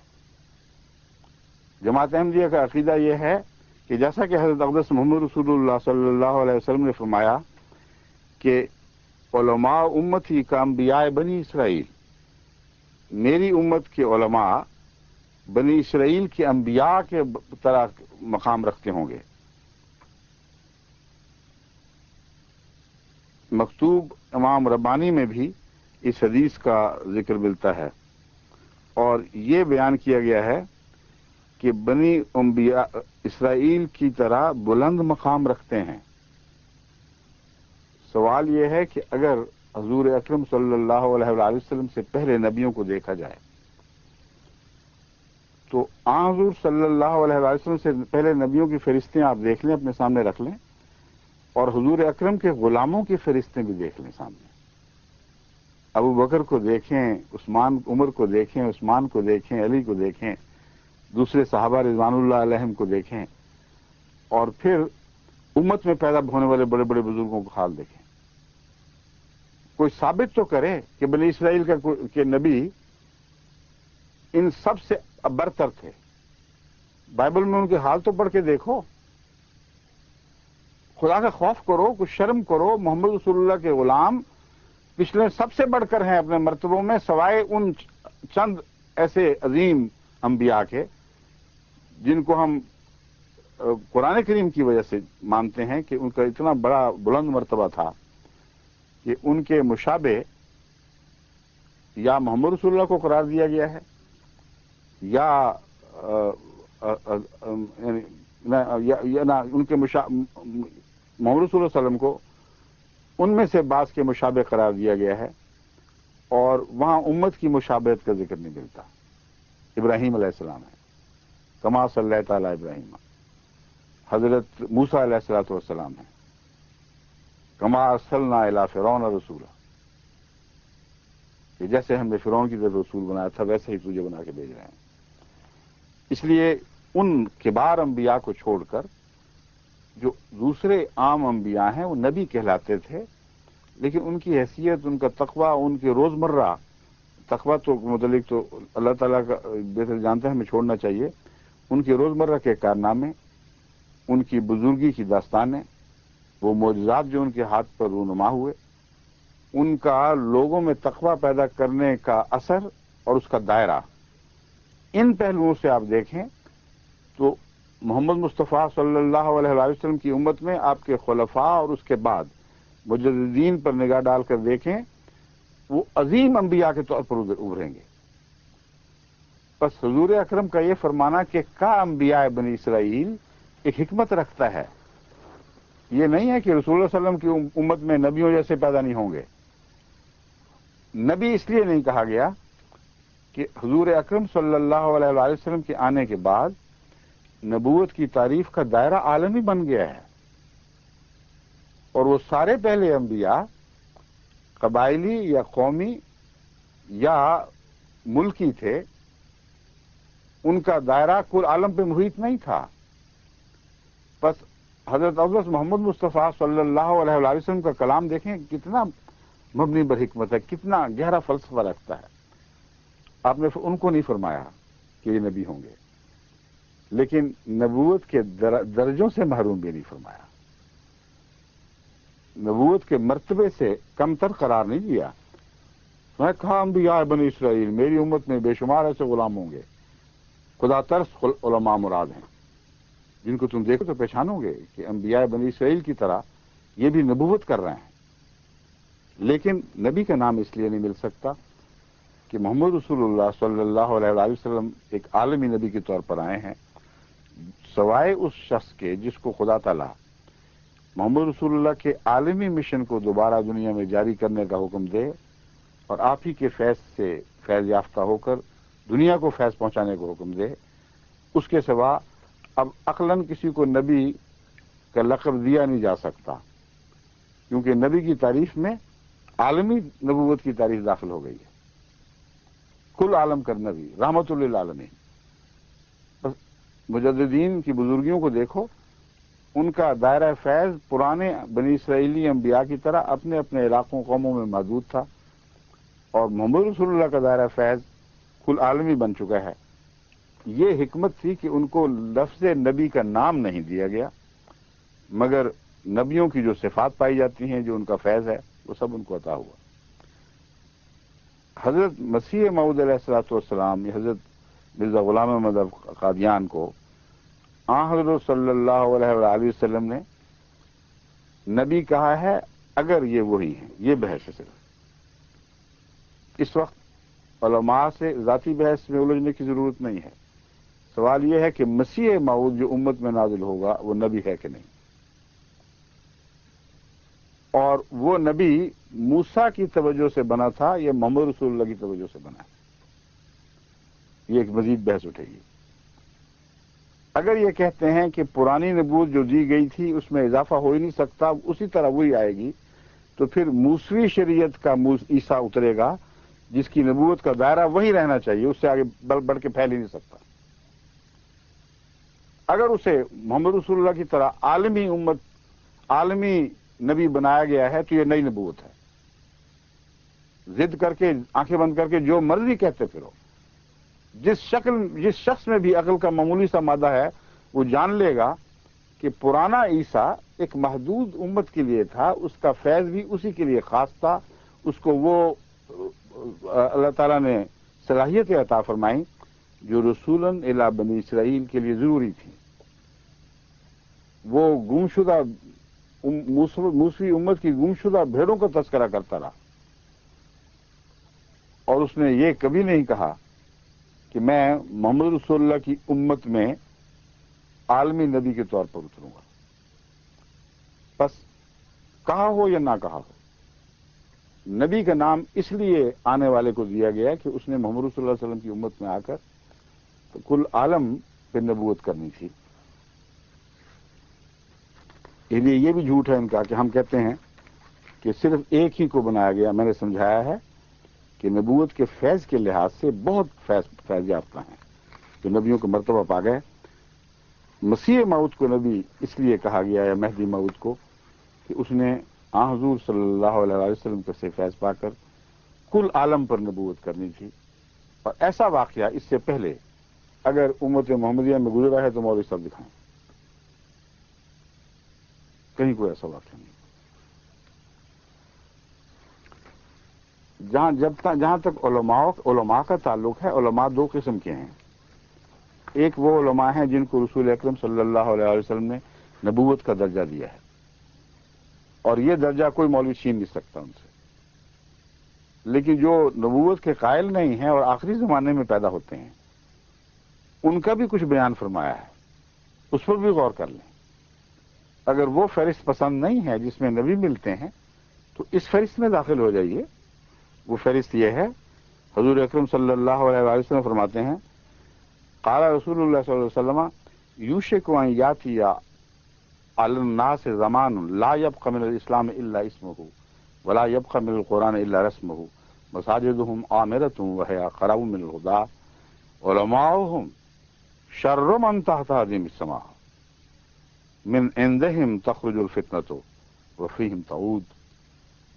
جماعت احمدیہ کا عقیدہ یہ ہے کہ جیسا کہ حضرت اقدس محمد رسول اللہ صلی اللہ علیہ وسلم نے فرمایا کہ علماء امتی کا انبیاء بنی اسرائیل، میری امت کے علماء بنی اسرائیل کے انبیاء کے طرح مقام رکھتے ہوں گے. مکتوب امام ربانی میں بھی اس حدیث کا ذکر ملتا ہے، اور یہ بیان کیا گیا ہے کہ بنی انبیاء اسرائیل کی طرح بلند مقام رکھتے ہیں. سوال یہ ہے کہ اگر حضور اکرم صلی اللہ علیہ وآلہ وسلم سے پہلے نبیوں کو دیکھا جائے تو حضور صلی اللہ علیہ وآلہ وسلم سے پہلے نبیوں کی فہرستیں آپ دیکھ لیں، اپنے سامنے رکھ لیں، اور حضور اکرم کے غلاموں کی فہرستیں بھی دیکھ لیں سامنے. ابو بکر کو دیکھیں، عمر کو دیکھیں، عثمان کو دیکھیں، علی کو دیکھیں، دوسرے صحابہ رضوان اللہ علیہم کو دیکھیں، اور پھر امت میں پیدا ہونے والے بڑے بڑے بزرگوں کو حال دیکھیں. کوئی ثابت تو کرے کہ بنی اسرائیل کے نبی ان سب سے برتر تھے. بائبل میں ان کے حال تو پڑھ کے دیکھو. خدا کا خوف کرو، کچھ شرم کرو. محمد رسول اللہ کے غلام پچھلے سب سے بڑھ کر ہیں اپنے مرتبوں میں، سوائے ان چند ایسے عظیم انبیاء کے جن کو ہم قرآن کریم کی وجہ سے مانتے ہیں کہ ان کا اتنا بڑا بلند مرتبہ تھا کہ ان کے مشابہ یا محمد رسول اللہ کو قرار دیا گیا ہے یا ان کے محمد رسول اللہ علیہ وسلم کو ان میں سے بعض کے مشابہ قرار دیا گیا ہے، اور وہاں امت کی مشابہت کا ذکر نہیں ملتا. ابراہیم علیہ السلام ہے، کما صلی اللہ تعالی ابراہیم. حضرت موسیٰ علیہ الصلوۃ والسلام ہے، کما ارسلنا الی فرعون رسولا، کہ جیسے ہم نے فرعون کی طرف رسول بنایا تھا ویسے ہی تجھے بنا کے بھیج رہے ہیں. اس لیے ان کبار انبیاء کو چھوڑ کر جو دوسرے عام انبیاء ہیں وہ نبی کہلاتے تھے، لیکن ان کی حیثیت، ان کا تقوی، ان کے روزمرہ تقوی تو متعلق تو اللہ تعالیٰ کا بہتر جانتے ہیں، ہمیں چھوڑنا چاہیے. ان کے روزمرہ کے کارنامے، ان کی بزرگی کی داستانیں، وہ معجزات جو ان کے ہاتھ پر رونما ہوئے، ان کا لوگوں میں تقوی پیدا کرنے کا اثر اور اس کا دائرہ، ان پہلوؤں سے آپ دیکھیں تو محمد مصطفیٰ صلی اللہ علیہ وآلہ وسلم کی امت میں آپ کے خلفاء اور اس کے بعد مجددین پر نگاہ ڈال کر دیکھیں، وہ عظیم انبیاء کے طور پر ابھریں گے. بس حضور اکرم کا یہ فرمانا کہ کا انبیاء بنی اسرائیل ایک حکمت رکھتا ہے. یہ نہیں ہے کہ رسول اللہ صلی اللہ علیہ وسلم کی امت میں نبیوں جیسے پیدا نہیں ہوں گے. نبی اس لیے نہیں کہا گیا کہ حضور اکرم صلی اللہ علیہ وآلہ وسلم کے آنے کے بعد نبوت کی تعریف کا دائرہ عالمی بن گیا ہے، اور وہ سارے پہلے انبیاء قبائلی یا قومی یا ملکی تھے، ان کا دائرہ کل عالم پہ محیط نہیں تھا. بس حضرت اقدس محمد مصطفیٰ صلی اللہ علیہ وآلہ وسلم کا کلام دیکھیں کتنا مبنی بر حکمت ہے، کتنا گہرا فلسفہ رکھتا ہے. آپ نے ان کو نہیں فرمایا کہ یہ نبی ہوں گے، لیکن نبوت کے درجوں سے محروم بھی نہیں فرمایا، نبوت کے مرتبے سے کم تر قرار نہیں دیا. میں کہا انبیاء بنی اسرائیل، میری امت میں بے شمار ایسے غلام ہوں گے. خدا ترس علماء مراد ہیں جن کو تم دیکھو تو پہچانو گے کہ انبیاء بنی اسرائیل کی طرح یہ بھی نبوت کر رہے ہیں، لیکن نبی کا نام اس لیے نہیں مل سکتا کہ محمد رسول اللہ صلی اللہ علیہ وآلہ وسلم ایک عالمی نبی کے طور پر آئے ہیں، سوائے اس شخص کے جس کو خدا تعالیٰ محمد رسول اللہ کے عالمی مشن کو دوبارہ دنیا میں جاری کرنے کا حکم دے اور آپ ہی کے فیض سے فیض یافتہ ہو کر دنیا کو فیض پہنچانے کا حکم دے، اس کے سوا اب عقلاً کسی کو نبی کا لقب دیا نہیں جا سکتا، کیونکہ نبی کی تعریف میں عالمی نبوت کی تعریف داخل ہو گئی ہے۔ کل عالم کر نبی رحمت للعالمین۔ بس مجددین کی بزرگیوں کو دیکھو، ان کا دائرہ فیض پرانے بنی اسرائیلی انبیاء کی طرح اپنے اپنے علاقوں قوموں میں محدود تھا، اور محمد رسول اللہ کا دائرہ فیض کل عالمی بن چکا ہے۔ یہ حکمت تھی کہ ان کو لفظ نبی کا نام نہیں دیا گیا، مگر نبیوں کی جو صفات پائی جاتی ہیں، جو ان کا فیض ہے، وہ سب ان کو عطا ہوا۔ حضرت مسیح موعود علیہ الصلوۃ والسلام، حضرت مرزا غلام احمد قادیان کو حضرت صلی اللہ علیہ وآلہ وسلم نے نبی کہا ہے، اگر یہ وہی ہیں۔ یہ بحث ہے صرف۔ اس وقت علماء سے ذاتی بحث میں الجھنے کی ضرورت نہیں ہے، سوال یہ ہے کہ مسیح موعود جو امت میں نازل ہوگا وہ نبی ہے کہ نہیں، اور وہ نبی موسیٰ کی توجہ سے بنا تھا یا محمد رسول اللہ کی توجہ سے بنا ہے۔ یہ ایک مزید بحث اٹھے گی۔ اگر یہ کہتے ہیں کہ پرانی نبوت جو دی گئی تھی اس میں اضافہ ہو ہی نہیں سکتا، اسی طرح وہی آئے گی، تو پھر موسوی شریعت کا عیسیٰ اترے گا جس کی نبوت کا دائرہ وہی رہنا چاہیے، اس سے آگے بڑھ کے پھیل ہی نہیں سکتا۔ اگر اسے محمد رسول اللہ کی طرح عالمی نبی بنایا گیا ہے تو یہ نئی نبوت ہے۔ ضد کر کے آنکھیں بند کر کے جو مرضی کہتے پھرو، جس شخص میں بھی عقل کا معمولی سا مادہ ہے وہ جان لے گا کہ پرانا عیسیٰ ایک محدود امت کے لیے تھا، اس کا فیض بھی اسی کے لیے خاص تھا، اس کو وہ اللہ تعالیٰ نے صلاحیتیں عطا فرمائیں جو رسولاً الی بنی اسرائیل کے لیے ضروری تھی۔ وہ گمشدہ موسوی امت کی گمشدہ بھیڑوں کا تذکرہ کرتا رہا، اور اس نے یہ کبھی نہیں کہا کہ میں محمد رسول اللہ کی امت میں عالمی نبی کے طور پر اتروں گا۔ بس کہا ہو یا نہ کہا ہو، نبی کا نام اس لیے آنے والے کو دیا گیا کہ اس نے محمد رسول اللہ علیہ وسلم کی امت میں آ کر کل عالم پہ نبوت کرنی تھی۔ اس لیے یہ بھی جھوٹ ہے ان کا کہ ہم کہتے ہیں کہ صرف ایک ہی کو بنایا گیا۔ میں نے سمجھایا ہے کہ نبوت کے فیض کے لحاظ سے بہت فیض یافتہ ہیں جو نبیوں کو مرتبہ پا گئے۔ مسیح موعود کو نبی اس لیے کہا گیا یا مہدی موعود کو کہ اس نے حضور صلی اللہ علیہ وسلم سے فیض پا کر کل عالم پر نبوت کرنی تھی، اور ایسا واقعہ اس سے پہلے اگر امت محمدیہ میں گزرا ہے تو مولوی صاحب دکھائیں، کہیں کوئی ایسا واقعہ نہیں۔ جہاں تک علماء کا تعلق ہے، علماء دو قسم کے ہیں۔ ایک وہ علماء ہیں جن کو رسول اکرم صلی اللہ علیہ وسلم نے نبوت کا درجہ دیا ہے، اور یہ درجہ کوئی مولوی چھین نہیں سکتا ان سے۔ لیکن جو نبوت کے قائل نہیں ہیں اور آخری زمانے میں پیدا ہوتے ہیں، ان کا بھی کچھ بیان فرمایا ہے، اس پر بھی غور کر لیں۔ اگر وہ فہرست پسند نہیں ہے جس میں نبی ملتے ہیں تو اس فہرست میں داخل ہو جائیے۔ وہ فہرست یہ ہے، حضور اکرم صلی اللہ علیہ وسلم فرماتے ہیں، قال رسول اللہ صلی اللہ علیہ وسلم یوشک ان یاتی علی الناس زمان لا یبق من الاسلام الا اسمہ ولا یبق من القرآن الا رسمہ مساجدہم عامرۃ وہی قرأ من الہدی علماؤہم شر من تحت ہدیم السماء من عندہم تخرج الفتنۃ وفیہم تعود۔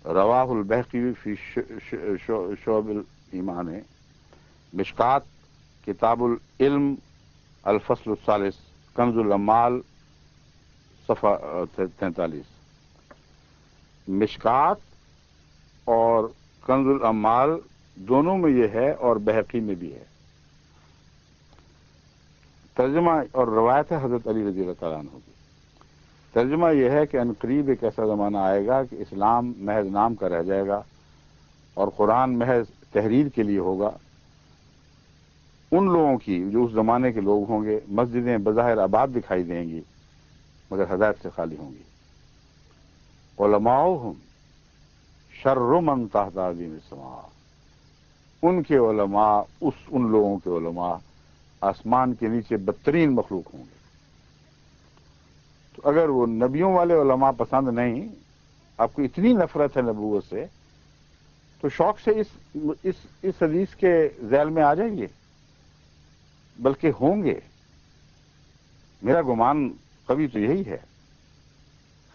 رواہ البہقی فی شعب الایمان، مشکات کتاب العلم الفصل الثالث، کنز الامال صفحہ 43۔ مشکات اور کنز الامال دونوں میں یہ ہے اور بہقی میں بھی ہے۔ ترجمہ اور روایت ہے حضرت علی رضی اللہ تعالیٰ عنہ کی۔ ترجمہ یہ ہے کہ عنقریب ایک ایسا زمانہ آئے گا کہ اسلام محض نام کا رہ جائے گا اور قرآن محض تحریر کے لیے ہوگا ان لوگوں کی جو اس زمانے کے لوگ ہوں گے. مسجدیں بظاہر آباد دکھائی دیں گی مگر ہدایت سے خالی ہوں گی. علماؤہم شر من تحت عظیم السماء، ان کے علماء ان لوگوں کے علماء آسمان کے نیچے بدترین مخلوق ہوں گے. تو اگر وہ نبیوں والے علماء پسند نہیں، آپ کو اتنی نفرت ہے نبوت سے، تو شوق سے اس حدیث کے ذیل میں آ جائیے، بلکہ ہوں گے. میرا گمان کبھی تو یہی ہے.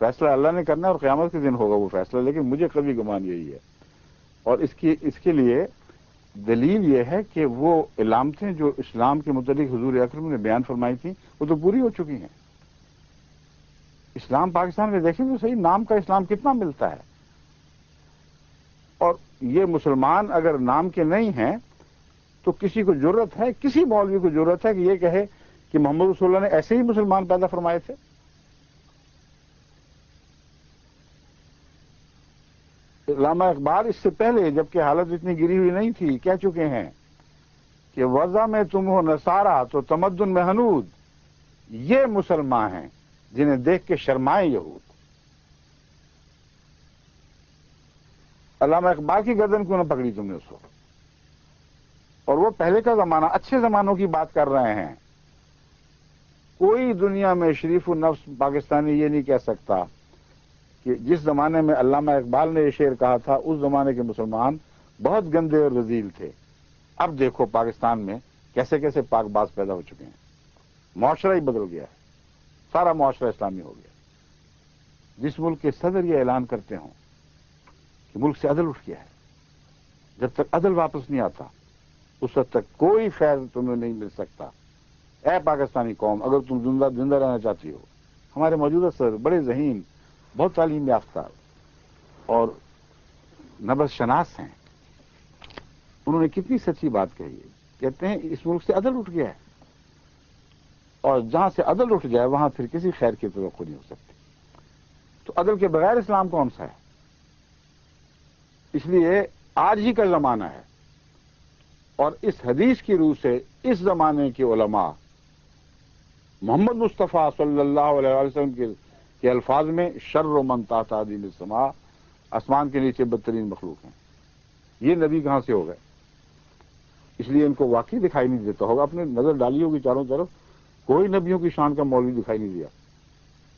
فیصلہ اللہ نے کرنا اور قیامت کے دن ہوگا وہ فیصلہ، لیکن مجھے کبھی گمان یہی ہے. اور اس کے لیے دلیل یہ ہے کہ وہ علامتیں جو اسلام کے متعلق حضور اکرم نے بیان فرمائی تھیں وہ تو پوری ہو چکی ہیں. اسلام پاکستان میں دیکھیں تو صحیح، نام کا اسلام کتنا ملتا ہے. اور یہ مسلمان اگر نام کے نہیں ہیں تو کسی کو ضرورت ہے، کسی مولوی کو ضرورت ہے کہ یہ کہے کہ محمد رسول اللہ نے ایسے ہی مسلمان پیدا فرمائے تھے. علامہ اقبال اس سے پہلے جبکہ حالت اتنی گری ہوئی نہیں تھی کہہ چکے ہیں کہ وضع میں تم ہو نصارہ تو تمدن میں ہنود، یہ مسلمان ہیں جنہیں دیکھ کے شرمائے یہود. علامہ اقبال کی گردن کیوں نہ پکڑی تم نے اس وقت؟ اور وہ پہلے کا زمانہ، اچھے زمانوں کی بات کر رہے ہیں. کوئی دنیا میں شریف النفس پاکستانی یہ نہیں کہہ سکتا کہ جس زمانے میں علامہ اقبال نے یہ شعر کہا تھا اس زمانے کے مسلمان بہت گندے اور رذیل تھے. اب دیکھو پاکستان میں کیسے کیسے پاک باز پیدا ہو چکے ہیں. معاشرہ ہی بدل گیا ہے، سارا معاشرہ اسلامی ہو گیا. جس ملک کے صدر یہ اعلان کرتے ہوں کہ ملک سے عدل اٹھ گیا ہے، جب تک عدل واپس نہیں آتا اس وقت تک کوئی فیض تمہیں نہیں مل سکتا. اے پاکستانی قوم، اگر تم زندہ رہنا چاہتی ہو. ہمارے موجودہ صدر بڑے ذہین، بہت تعلیم یافتہ اور نبض شناس ہیں. انہوں نے کتنی سچی بات کہی ہے. کہتے ہیں اس ملک سے عدل اٹھ گیا ہے، اور جہاں سے عدل اٹھ جائے وہاں پھر کسی خیر کی توقع نہیں ہو سکتی. تو عدل کے بغیر اسلام کون سا ہے؟ اس لیے آج ہی کا زمانہ ہے، اور اس حدیث کی روح سے اس زمانے کے علماء محمد مصطفیٰ صلی اللہ علیہ وسلم کے الفاظ میں شر من تحت عظیم السماء، آسمان کے نیچے بدترین مخلوق ہیں. یہ نبی کہاں سے ہو گئے؟ اس لیے ان کو واقعی دکھائی نہیں دیتا ہوگا. اپنے نظر ڈالی ہوگی چاروں طرف، کوئی نبیوں کی شان کا مولوی دکھائی نہیں دیا.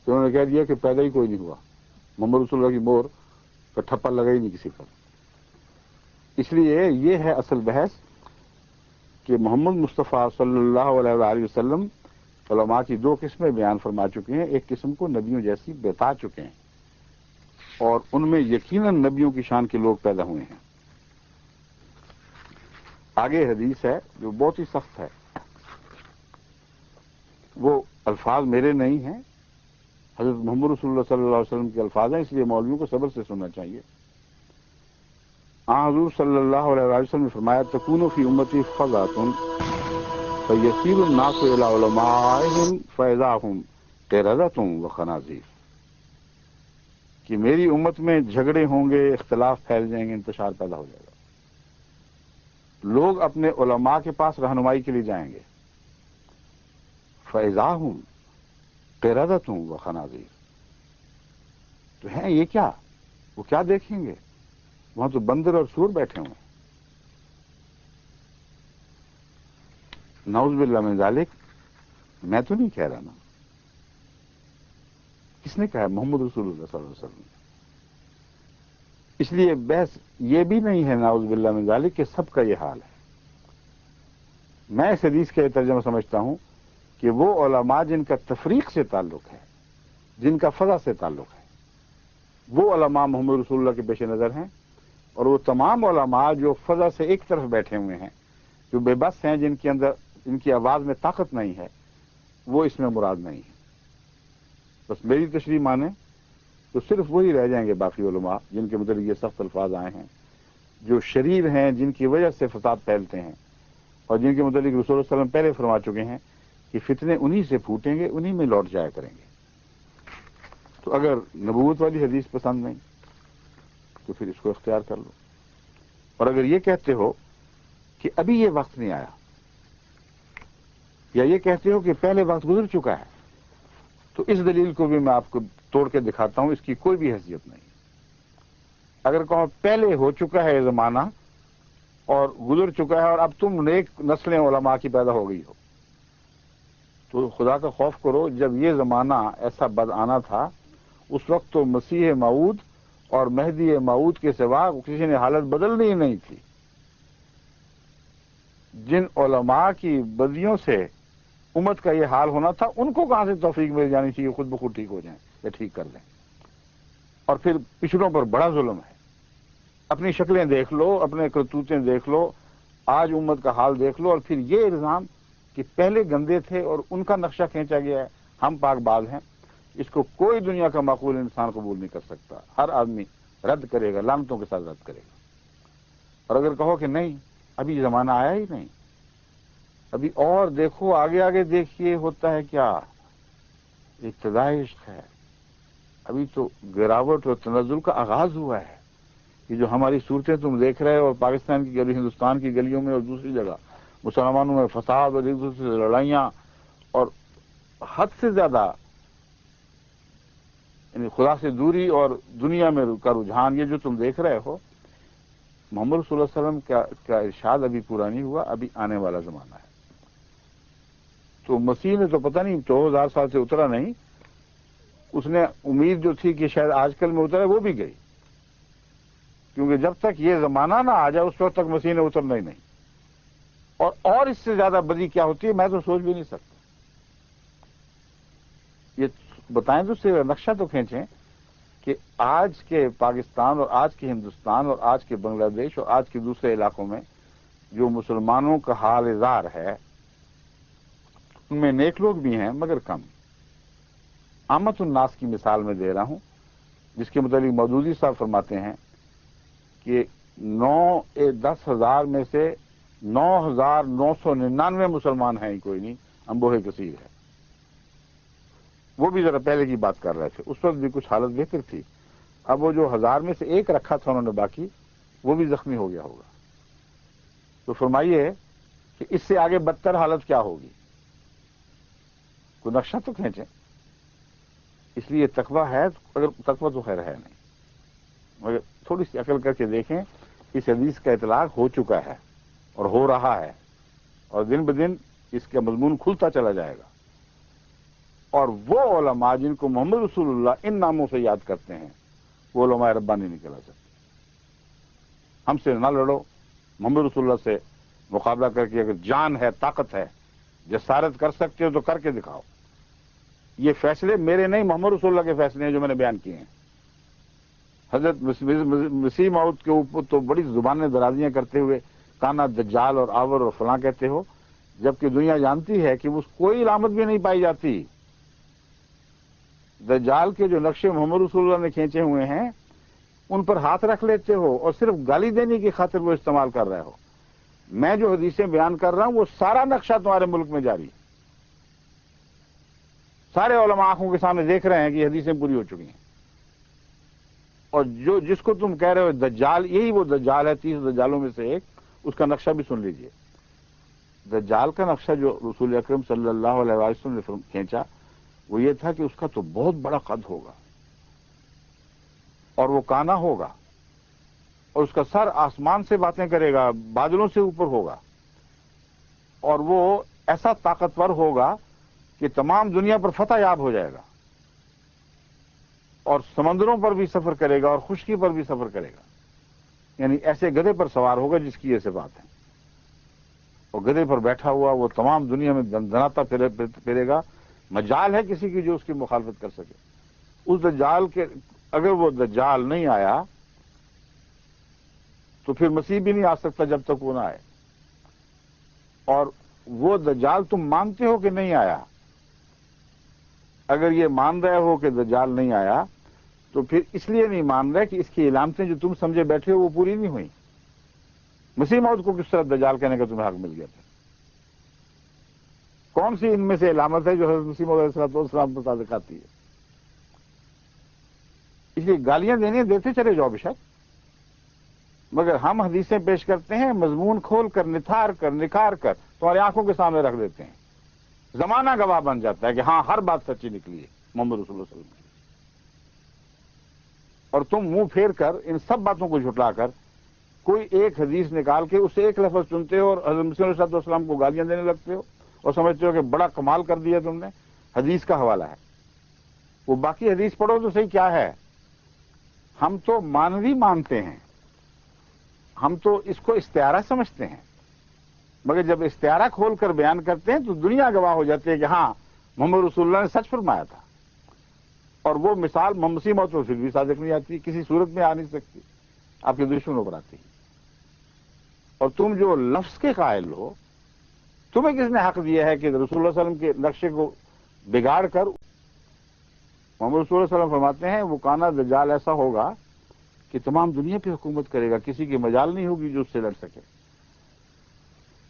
تو انہوں نے کہہ دیا کہ پیدا ہی کوئی نہیں ہوا، محمد رسول اللہ کی مہر کا ٹھپا لگا ہی نہیں کسی پر. اس لیے یہ ہے اصل بحث کہ محمد مصطفیٰ صلی اللہ علیہ وآلہ وسلم علماء کی دو قسمیں بیان فرما چکے ہیں. ایک قسم کو نبیوں جیسی بتا چکے ہیں اور ان میں یقیناً نبیوں کی شان کے لوگ پیدا ہوئے ہیں. آگے حدیث ہے جو بہت ہی سخت ہے. وہ الفاظ میرے نہیں ہیں، حضرت محمد رسول اللہ صلی اللہ علیہ وسلم کے الفاظ ہیں، اس لیے مولویوں کو صبر سے سننا چاہیے. حضور صلی اللہ علیہ وسلم نے فرمایا تکون فی امتی فضاۃ فیسیر الناس الی علمائہم فاذا ہم قردۃ وخنازیر، کہ میری امت میں جھگڑے ہوں گے، اختلاف پھیل جائیں گے، انتشار پیدا ہو جائے گا. لوگ اپنے علماء کے پاس رہنمائی کے لیے جائیں گے، فاذا ہم قردۃ وخنازیر، تو ہیں یہ کیا؟ وہ کیا دیکھیں گے؟ وہاں تو بندر اور سور بیٹھے ہوئے ہیں. نعوذ باللہ من ذالک. میں تو نہیں کہہ رہا نا، کس نے کہا؟ محمد رسول اللہ صلی اللہ علیہ وسلم. اس لیے بحث یہ بھی نہیں ہے نعوذ باللہ من ذالک کہ سب کا یہ حال ہے. میں اس حدیث کا یہ ترجمہ سمجھتا ہوں کہ وہ علماء جن کا تفریق سے تعلق ہے، جن کا فضا سے تعلق ہے، وہ علماء محمد رسول اللہ کے پیش نظر ہیں. اور وہ تمام علماء جو فضا سے ایک طرف بیٹھے ہوئے ہیں، جو بے بس ہیں، جن کے اندر ان کی آواز میں طاقت نہیں ہے، وہ اس میں مراد نہیں ہے. بس میری تشریح مانیں تو صرف وہی رہ جائیں گے باقی علماء جن کے متعلق یہ سخت الفاظ آئے ہیں، جو شریر ہیں، جن کی وجہ سے فساد پھیلتے ہیں، اور جن کے متعلق رسول اللہ صلی اللہ علیہ وسلم پہلے فرما چکے ہیں کہ فتنے انہی سے پھوٹیں گے، انہی میں لوٹ جایا کریں گے. تو اگر نبوت والی حدیث پسند نہیں تو پھر اس کو اختیار کر لو. اور اگر یہ کہتے ہو کہ ابھی یہ وقت نہیں آیا، یا یہ کہتے ہو کہ پہلے وقت گزر چکا ہے، تو اس دلیل کو بھی میں آپ کو توڑ کے دکھاتا ہوں، اس کی کوئی بھی حیثیت نہیں۔ اگر کہو پہلے ہو چکا ہے یہ زمانہ اور گزر چکا ہے اور اب تم نیک نسلیں علماء کی پیدا ہو گئی ہو، تو خدا کا خوف کرو، جب یہ زمانہ ایسا بد آنا تھا اس وقت تو مسیح موعود اور مہدی موعود کے سوا کسی نے حالت بدلنی ہی نہیں تھی۔ جن علماء کی بدیوں سے امت کا یہ حال ہونا تھا، ان کو کہاں سے توفیق مل جانی چاہیے خود بخود ٹھیک ہو جائیں یا ٹھیک کر لیں؟ اور پھر پچھڑوں پر بڑا ظلم ہے۔ اپنی شکلیں دیکھ لو، اپنے کرتوتیں دیکھ لو، آج امت کا حال دیکھ لو، اور پھر یہ الزام کہ پہلے گندے تھے اور ان کا نقشہ کھینچا گیا ہے، ہم پاک باز ہیں، اس کو کوئی دنیا کا معقول انسان قبول نہیں کر سکتا۔ ہر آدمی رد کرے گا، لعنتوں کے ساتھ رد کرے گا۔ اور اگر کہو کہ نہیں ابھی زمانہ آیا ہی نہیں، ابھی اور دیکھو، آگے آگے دیکھیے ہوتا ہے کیا، ابتدائی عشق ہے، ابھی تو گراوٹ اور تنزل کا آغاز ہوا ہے۔ یہ جو ہماری صورتیں تم دیکھ رہے ہو، اور پاکستان کی گلی، ہندوستان کی گلیوں میں اور دوسری جگہ مسلمانوں میں فساد اور ایک دوسرے سے لڑائیاں اور حد سے زیادہ یعنی خدا سے دوری اور دنیا میں کا رجحان، یہ جو تم دیکھ رہے ہو، محمد صلی اللہ علیہ وسلم کا ارشاد ابھی پورا نہیں ہوا، ابھی آنے والا زمانہ ہے۔ تو مسیح نے تو پتہ نہیں 4000 سال سے اترا نہیں، اس نے امید جو تھی کہ شاید آج کل میں اترے وہ بھی گئی، کیونکہ جب تک یہ زمانہ نہ آ جائے اس وقت تک مسیح نے اترنا ہی نہیں۔ اور اس سے زیادہ بدی کیا ہوتی ہے میں تو سوچ بھی نہیں سکتا۔ یہ بتائیں تو صرف نقشہ تو کھینچیں کہ آج کے پاکستان اور آج کے ہندوستان اور آج کے بنگلہ دیش اور آج کے دوسرے علاقوں میں جو مسلمانوں کا حال زار ہے، ان میں نیک لوگ بھی ہیں مگر کم۔ عامت الناس کی مثال میں دے رہا ہوں، جس کے متعلق مودودی صاحب فرماتے ہیں کہ 10,000 میں سے 9,999 مسلمان ہیں ہی کوئی نہیں، انبوہ کثیر ہے۔ وہ بھی ذرا پہلے کی بات کر رہے تھے، اس وقت بھی کچھ حالت بہتر تھی، اب وہ جو 1000 میں سے ایک رکھا تھا انہوں نے باقی، وہ بھی زخمی ہو گیا ہوگا۔ تو فرمائیے کہ اس سے آگے بدتر حالت کیا ہوگی؟ کوئی نقشہ تو کھینچیں۔ اس لیے تقویٰ ہے، اگر تقویٰ تو خیر ہے نہیں، مگر تھوڑی سی عقل کر کے دیکھیں، اس حدیث کا اطلاق ہو چکا ہے اور ہو رہا ہے، اور دن بدن اس کا مضمون کھلتا چلا جائے گا۔ اور وہ علماء جن کو محمد رسول اللہ ان ناموں سے یاد کرتے ہیں، وہ علماء ربانی نہیں کہلا سکتے۔ ہم سے نہ لڑو، محمد رسول اللہ سے مقابلہ کر کے اگر جان ہے، طاقت ہے، جسارت کر سکتے ہو تو کر کے دکھاؤ۔ یہ فیصلے میرے نہیں، محمد رسول اللہ کے فیصلے ہیں جو میں نے بیان کیے ہیں۔ حضرت مسیح موعود کے اوپر تو بڑی زبانیں درازیاں کرتے ہوئے کانا دجال اور آور اور فلاں کہتے ہو، جبکہ دنیا جانتی ہے کہ اس کوئی علامت بھی نہیں پائی جاتی۔ دجال کے جو نقشے محمد رسول اللہ نے کھینچے ہوئے ہیں ان پر ہاتھ رکھ لیتے ہو اور صرف گالی دینے کی خاطر وہ استعمال کر رہے ہو۔ میں جو حدیثیں بیان کر رہا ہوں وہ سارا نقشہ تمہارے ملک میں جاری ہے۔ سارے علماء آنکھوں کے سامنے دیکھ رہے ہیں کہ یہ حدیثیں پوری ہو چکی ہیں۔ اور جس کو تم کہہ رہے ہو دجال، یہی وہ دجال ہے، 30 دجالوں میں سے ایک، اس کا نقشہ بھی سن لیجئے۔ دجال کا نقشہ جو رسول اکرم صلی اللہ علیہ وسلم نے کھینچا وہ یہ تھا کہ اس کا تو بہت بڑا قد ہوگا اور وہ کانا ہوگا اور اس کا سر آسمان سے باتیں کرے گا، بادلوں سے اوپر ہوگا، اور وہ ایسا طاقتور ہوگا کہ تمام دنیا پر فتح یاب ہو جائے گا، اور سمندروں پر بھی سفر کرے گا اور خشکی پر بھی سفر کرے گا۔ یعنی ایسے گدھے پر سوار ہوگا جس کی یہ صفات ہے، اور گدھے پر بیٹھا ہوا وہ تمام دنیا میں دندناتا پھرے گا۔ مجال ہے کسی کی جو اس کی مخالفت کر سکے اس دجال کے۔ اگر وہ دجال نہیں آیا تو پھر مسیح بھی نہیں آ سکتا جب تک وہ نہ آئے۔ اور وہ دجال تم مانتے ہو کہ نہیں آیا؟ اگر یہ مان رہے ہو کہ دجال نہیں آیا تو پھر اس لیے نہیں مان رہے کہ اس کی علامتیں جو تم سمجھے بیٹھے ہو وہ پوری نہیں ہوئی۔ مسیح موعود کو کس طرح دجال کہنے کا تمہیں حق مل گیا تھا؟ کون سی ان میں سے علامت ہے جو حضرت مسیح موعود علیہ السلام پر صادق آتی ہے؟ اس لیے گالیاں دیتے چلے جاؤ، بے شک مگر ہم حدیثیں پیش کرتے ہیں مضمون کھول کر نتھار کر نکھار کر تمہاری آنکھوں کے سامنے رکھ دیتے ہیں، زمانہ گواہ بن جاتا ہے کہ ہاں ہر بات سچی نکلی ہے محمد رسول اللہ صلی اللہ علیہ وسلم کی، اور تم منہ پھیر کر ان سب باتوں کو جھٹلا کر کوئی ایک حدیث نکال کے اسے ایک لفظ چنتے ہو اور حضرت مسیح علیہ السلام کو گالیاں دینے لگتے ہو اور سمجھتے ہو کہ بڑا کمال کر دیا تم نے، حدیث کا حوالہ ہے، وہ باقی حدیث پڑھو تو صحیح کیا ہے۔ ہم تو مانوی مانتے ہیں، ہم تو اس کو استعارہ سمجھتے ہیں، مگر جب استعارہ کھول کر بیان کرتے ہیں تو دنیا گواہ ہو جاتی ہے کہ ہاں محمد رسول اللہ نے سچ فرمایا تھا، اور وہ مثال محمد مسیح موت میں پھر بھی صادق نہیں آتی، کسی صورت میں آ نہیں سکتی، آپ کے دشمنوں پر آتی ہے۔ اور تم جو لفظ کے قائل ہو، تمہیں کس نے حق دیا ہے کہ رسول اللہ صلی اللہ علیہ وسلم کے نقشے کو بگاڑ کر، محمد رسول اللہ صلی اللہ علیہ وسلم فرماتے ہیں وہ کانا دجال ایسا ہوگا کہ تمام دنیا پہ حکومت کرے گا، کسی کی مجال نہیں ہوگی جو اس سے لڑ سکے،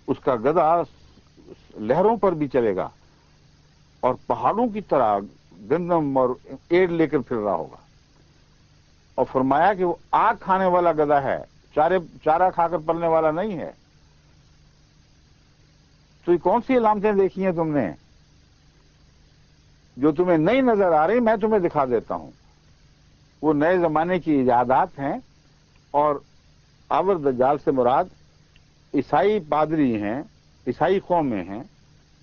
اس کا گدھا لہروں پر بھی چلے گا اور پہاڑوں کی طرح گندم اور ایڑ لے کر پھر رہا ہوگا، اور فرمایا کہ وہ آگ کھانے والا گدھا ہے، چارہ کھا کر پلنے والا نہیں ہے۔ تو یہ کون سی علامتیں دیکھی ہیں تم نے جو تمہیں نہیں نظر آ رہی؟ میں تمہیں دکھا دیتا ہوں، وہ نئے زمانے کی ایجادات ہیں، اور آور دجال سے مراد عیسائی پادری ہیں، عیسائی قومیں ہیں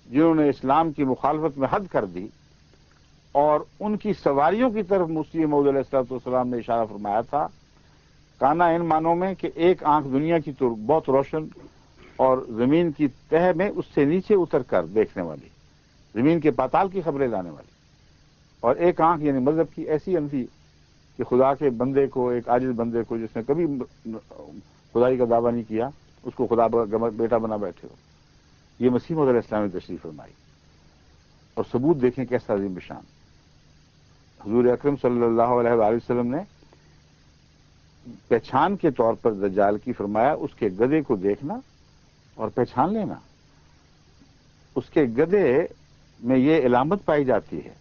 جنہوں نے اسلام کی مخالفت میں حد کر دی، اور ان کی سواریوں کی طرف مسیح موعود علیہ السلام نے اشارہ فرمایا تھا، کانا ان معنوں میں کہ ایک آنکھ دنیا کی تو بہت روشن اور زمین کی تہ میں اس سے نیچے اتر کر دیکھنے والی، زمین کے پاتال کی خبریں لانے والی، اور ایک آنکھ یعنی مذہب کی ایسی اندھی کہ خدا کے بندے کو، ایک عاجز بندے کو جس نے کبھی خدائی کا دعویٰ نہیں کیا، اس کو خدا بیٹا بنا بیٹھے ہو۔ یہ مسیح موعود علیہ السلام نے تشریف فرمائی، اور ثبوت دیکھیں کیسا عظیم شان۔ حضور اکرم صلی اللہ علیہ وآلہ وسلم نے پہچان کے طور پر دجال کی فرمایا اس کے گدھے کو دیکھنا اور پہچان لینا، اس کے گدھے میں یہ علامت پائی جاتی ہے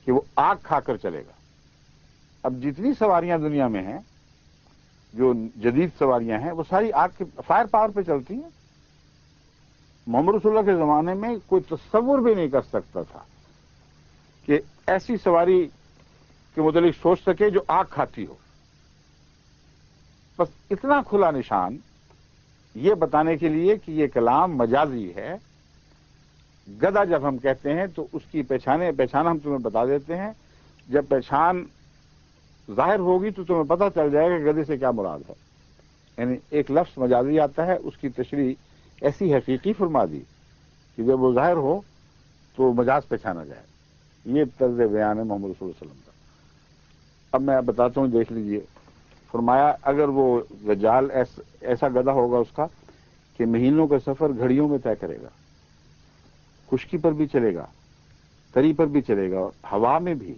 کہ وہ آگ کھا کر چلے گا۔ اب جتنی سواریاں دنیا میں ہیں جو جدید سواریاں ہیں وہ ساری آگ کے فائر پاور پہ چلتی ہیں۔ محمد رسول اللہ کے زمانے میں کوئی تصور بھی نہیں کر سکتا تھا کہ ایسی سواری کے متعلق سوچ سکے جو آگ کھاتی ہو۔ بس اتنا کھلا نشان یہ بتانے کے لیے کہ یہ کلام مجازی ہے۔ گدھا جب ہم کہتے ہیں تو اس کی پہچان ہم تمہیں بتا دیتے ہیں، جب پہچان ظاہر ہوگی تو تمہیں پتہ چل جائے گا کہ گدھے سے کیا مراد ہے۔ یعنی ایک لفظ مجازی آتا ہے، اس کی تشریح ایسی حقیقی فرما دی کہ جب وہ ظاہر ہو تو مجاز پہچانا جائے۔ یہ طرز بیان ہے محمد رسول اللہ علیہ وسلم کا۔ اب میں بتاتا ہوں، دیکھ لیجئے۔ فرمایا اگر وہ دجال ایسا گدھا ہوگا اس کا کہ مہینوں کا سفر گھڑیوں میں طے کرے گا، خشکی پر بھی چلے گا، تری پر بھی چلے گا، ہوا میں بھی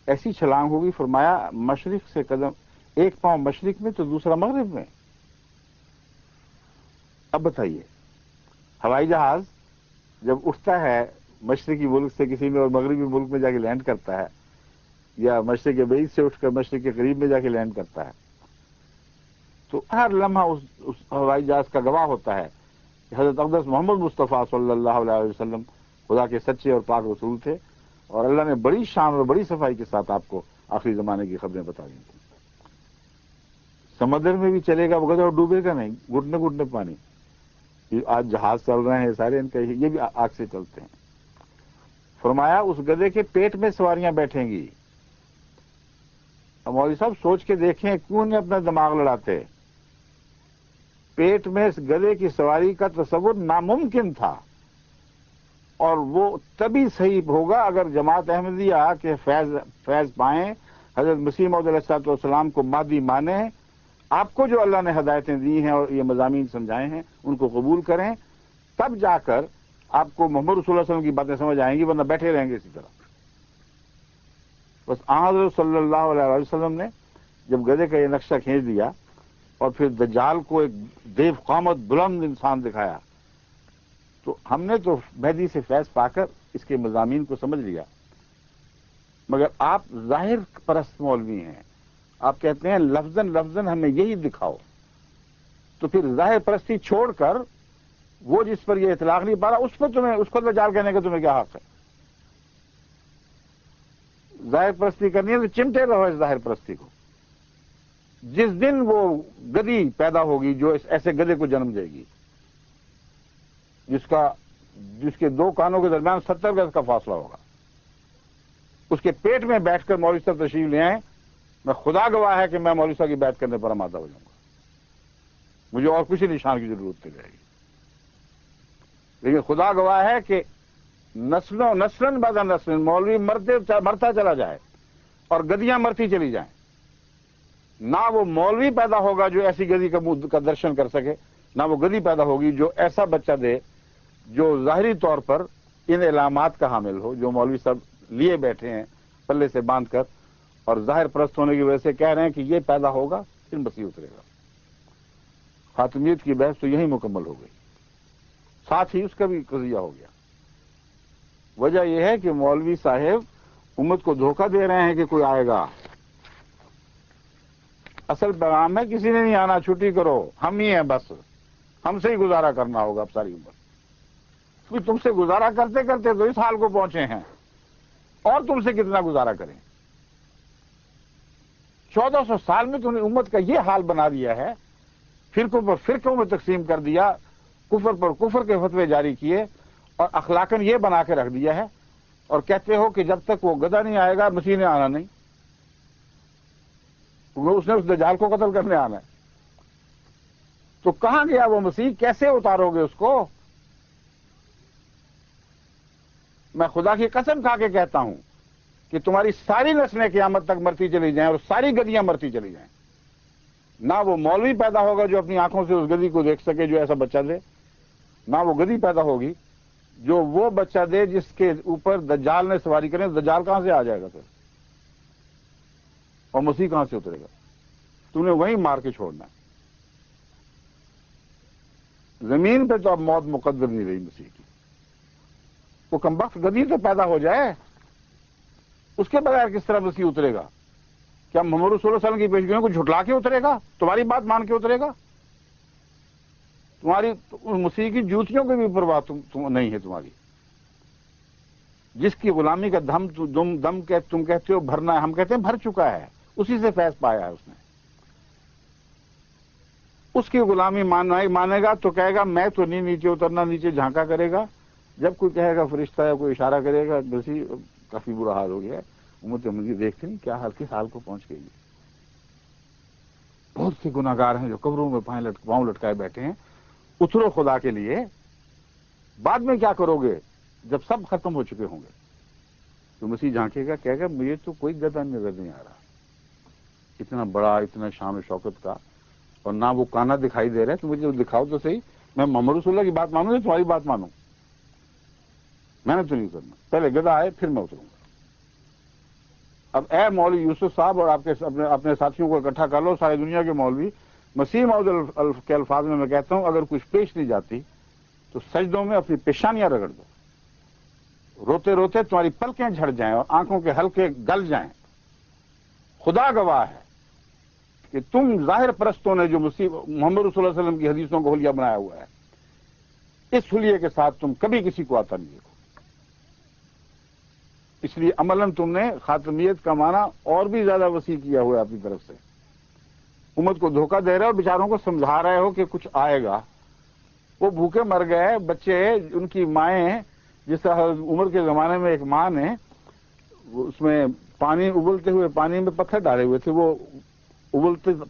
ایسی چھلانگ ہوگی۔ فرمایا مشرق سے قدم، ایک پاؤں مشرق میں تو دوسرا مغرب میں۔ اب بتائیے، ہوائی جہاز جب اٹھتا ہے مشرقی ملک سے کسی میں اور مغربی ملک میں جا کے لینڈ کرتا ہے، یا مشرق کے بعید سے اٹھ کر مشرق کے قریب میں جا کے لینڈ کرتا ہے، تو ہر لمحہ اس ہوائی جہاز کا گواہ ہوتا ہے کہ حضرت اقدس محمد مصطفیٰ صلی اللہ علیہ وسلم خدا کے سچے اور پاک رسول تھے، اور اللہ نے بڑی شان اور بڑی صفائی کے ساتھ آپ کو آخری زمانے کی خبریں بتا دی تھیں۔ سمندر میں بھی چلے گا وہ گدھا، اور ڈوبے گا نہیں، گھٹنے گھٹنے پانی۔ آج جہاز چل رہے ہیں سارے، ان کا یہ بھی آگ سے چلتے ہیں۔ فرمایا اس گدھے کے پیٹ میں سواریاں بیٹھیں گی۔ اب مولوی صاحب سوچ کے دیکھیں، کیوں نہیں اپنا دماغ لڑاتے؟ پیٹ میں اس گدھے کی سواری کا تصور ناممکن تھا، اور وہ تبھی صحیح ہوگا اگر جماعت احمدیہ کے فیض پائیں، حضرت مسیح موعود علیہ السلام کو مادی مانیں، آپ کو جو اللہ نے ہدایتیں دی ہیں اور یہ مضامین سمجھائے ہیں ان کو قبول کریں، تب جا کر آپ کو محمد رسول اللہ علیہ وسلم کی باتیں سمجھ آئیں گی، ورنہ بیٹھے رہیں گے اسی طرح۔ بس حضرت صلی اللہ علیہ وسلم نے جب گدھے کا یہ نقشہ کھینچ دیا اور پھر دجال کو ایک دیو قامت بلند انسان دکھایا، تو ہم نے تو مہدی سے فیض پا کر اس کے مضامین کو سمجھ لیا، مگر آپ ظاہر پرست مولوی ہیں، آپ کہتے ہیں لفظاً لفظاً ہمیں یہی دکھاؤ، تو پھر ظاہر پرستی چھوڑ کر وہ جس پر یہ اطلاق نہیں پا رہا اس پر تمہیں، اس کو دجال کہنے کا تمہیں کیا حق ہے؟ ظاہر پرستی کرنی ہے تو چمٹے رہو اس ظاہر پرستی کو. جس دن وہ گدی پیدا ہوگی جو ایسے گدے کو جنم دے گی جس کے دو کانوں کے درمیان 70 گز کا فاصلہ ہوگا، اس کے پیٹ میں بیٹھ کر مولوی صاحب تشریف لے آئیں، میں خدا گواہ ہے کہ میں مولوی صاحب کی بیعت کرنے پر آمادہ ہو جاؤں گا. مجھے اور کسی نشان کی ضرورت نہیں رہے گی. لیکن خدا گواہ ہے کہ نسلن بعد نسل مولوی مرتا چلا جائے اور گدیاں مرتی چلی جائیں، نہ وہ مولوی پیدا ہوگا جو ایسی گدی کا درشن کر سکے، نہ وہ گدی پیدا ہوگی جو ایسا بچہ دے جو ظاہری طور پر ان علامات کا حامل ہو جو مولوی صاحب لیے بیٹھے ہیں پلے سے باندھ کر، اور ظاہر پرست ہونے کی وجہ سے کہہ رہے ہیں کہ یہ پیدا ہوگا پھر مسیح اترے گا. خاتمیت کی بحث تو یہی مکمل ہو گئی، ساتھ ہی اس کا بھی قضیہ ہو گیا. وجہ یہ ہے کہ مولوی صاحب امت کو دھوکہ دے رہے ہیں کہ کوئی آئے گا. اصل پیغام ہے کسی نے نہیں آنا، چھٹی کرو، ہم ہی ہیں، بس ہم سے ہی گزارا کرنا ہوگا اب ساری عمر. کیونکہ تم سے گزارا کرتے کرتے تو اس حال کو پہنچے ہیں، اور تم سے کتنا گزارا کریں. 1400 سال میں تم نے امت کا یہ حال بنا دیا ہے، فرقوں پر فرقوں میں تقسیم کر دیا، کفر پر کفر کے فتوے جاری کیے، اور اخلاقاً یہ بنا کے رکھ دیا ہے، اور کہتے ہو کہ جب تک وہ گدھا نہیں آئے گا مسیح نے آنا نہیں. اس نے اس دجال کو قتل کرنے آنا ہے. تو کہاں گیا وہ مسیح؟ کیسے اتارو گے اس کو؟ میں خدا کی قسم کھا کے کہتا ہوں کہ تمہاری ساری نسلیں قیامت تک مرتی چلی جائیں اور ساری گدیاں مرتی چلی جائیں، نہ وہ مولوی پیدا ہوگا جو اپنی آنکھوں سے اس گدی کو دیکھ سکے جو ایسا بچہ دے، نہ وہ گدی پیدا ہوگی جو وہ بچہ دے جس کے اوپر دجال نے سواری کریں. دجال کہاں سے آ جائے گا پھر؟ اور مسیح کہاں سے اترے گا؟ تم نے وہیں مار کے چھوڑنا ہے. زمین پہ تو اب موت مقدر نہیں رہی مسیح کی. وہ کمبخت گدی تو پیدا ہو جائے، اس کے بغیر کس طرح مسیح اترے گا؟ کیا محمد رسول اللہ صلی اللہ علیہ وسلم کی پیشگوئیوں کو جھٹلا کے اترے گا؟ تمہاری بات مان کے اترے گا؟ تمہاری مسیح کی جوتیوں کی بھی پرواہ نہیں ہے تمہاری. جس کی غلامی کا دم تم کہتے ہو بھرنا ہے، ہم کہتے ہیں بھر چکا ہے، اسی سے فیض پایا ہے اس نے. اس کی غلامی مانے گا تو کہے گا میں تو نہیں نیچے اترنا، نیچے جھانکا کرے گا. جب کوئی کہے گا فرشتہ یا کوئی اشارہ کرے گا مسیح کافی برا حال ہو گیا ہے. امت مجھے دیکھتے نہیں کیا حال کس حال کو پہنچ گئی ہے. بہت سے گناہگار ہیں جو قبروں میں پاؤں لٹکائے بیٹھے ہیں. اترو خدا کے لیے. بعد میں کیا کرو گے جب سب ختم ہو چکے ہوں گے؟ تو مسیح جھانکے گا، کہے گا مجھے تو کوئی گدھا نظر نہیں آ رہا، اتنا بڑا، اتنا شان و شوکت کا، اور نہ وہ کانا دکھائی دے رہا ہے. تو مجھے دکھاؤ تو صحیح، میں محمد رسول اللہ کی بات مانوں یا تمہاری بات مانوں؟ میں نے تو نہیں کرنا. پہلے گدھا آئے پھر میں اتروں گا. اب اے مولوی یوسف صاحب اور آپ کے اپنے ساتھیوں کو اکٹھا کر لو، ساری دنیا کے مولوی. مسیح موعود کے الفاظ میں کہتا ہوں اگر کچھ پیش نہیں جاتی تو سجدوں میں اپنی پیشانیاں رگڑ دو، روتے روتے تمہاری پلکیں جھڑ جائیں اور آنکھوں کے حلقے گل جائیں. خدا گواہ ہے کہ تم ظاہر پرستوں نے جو محمد رسول اللہ علیہ وسلم کی حدیثوں کو حلیہ بنایا ہوا ہے، اس حلیے کے ساتھ تم کبھی کسی کو آتا نہیں دیکھو. اس لیے عملاً تم نے خاتمیت کا معنی اور بھی زیادہ وسیع کیا ہوا ہے اپنی طرف سے. امت کو دھوکہ دے رہے ہو، بیچاروں کو سمجھا رہے ہو کہ کچھ آئے گا. وہ بھوکے مر گئے بچے، ان کی مائیں، جس طرح عمر کے زمانے میں ایک ماں نے اس میں پانی ابلتے ہوئے پانی میں پتھر ڈالے ہوئے تھے، وہ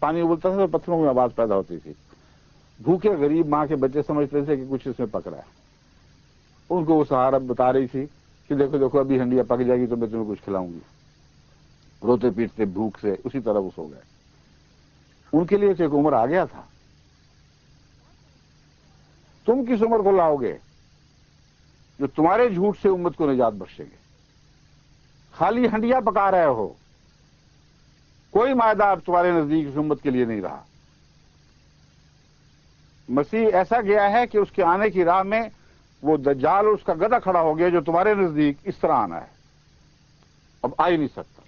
پانی ابلتا تھا تو پتھروں میں آواز پیدا ہوتی تھی. بھوکے غریب ماں کے بچے سمجھتے تھے کہ کچھ اس میں پکڑا ہے. ان کو وہ سہارا بتا رہی تھی کہ دیکھو دیکھو ابھی ہنڈیا پک جائے گی تو میں تمہیں کچھ کھلاؤں گی. روتے پیٹتے بھوک سے اسی طرح وہ سو گئے. ان کے لیے تو ایک عمر آ گیا تھا. تم کس عمر کو لاؤ گے جو تمہارے جھوٹ سے امت کو نجات بخشے گے؟ خالی ہنڈیا پکا رہے ہو، کوئی معاہدہ اب تمہارے نزدیک اس امت کے لیے نہیں رہا. مسیح ایسا گیا ہے کہ اس کے آنے کی راہ میں وہ دجال اور اس کا گدھا کھڑا ہو گیا جو تمہارے نزدیک اس طرح آنا ہے، اب آ ہی نہیں سکتا.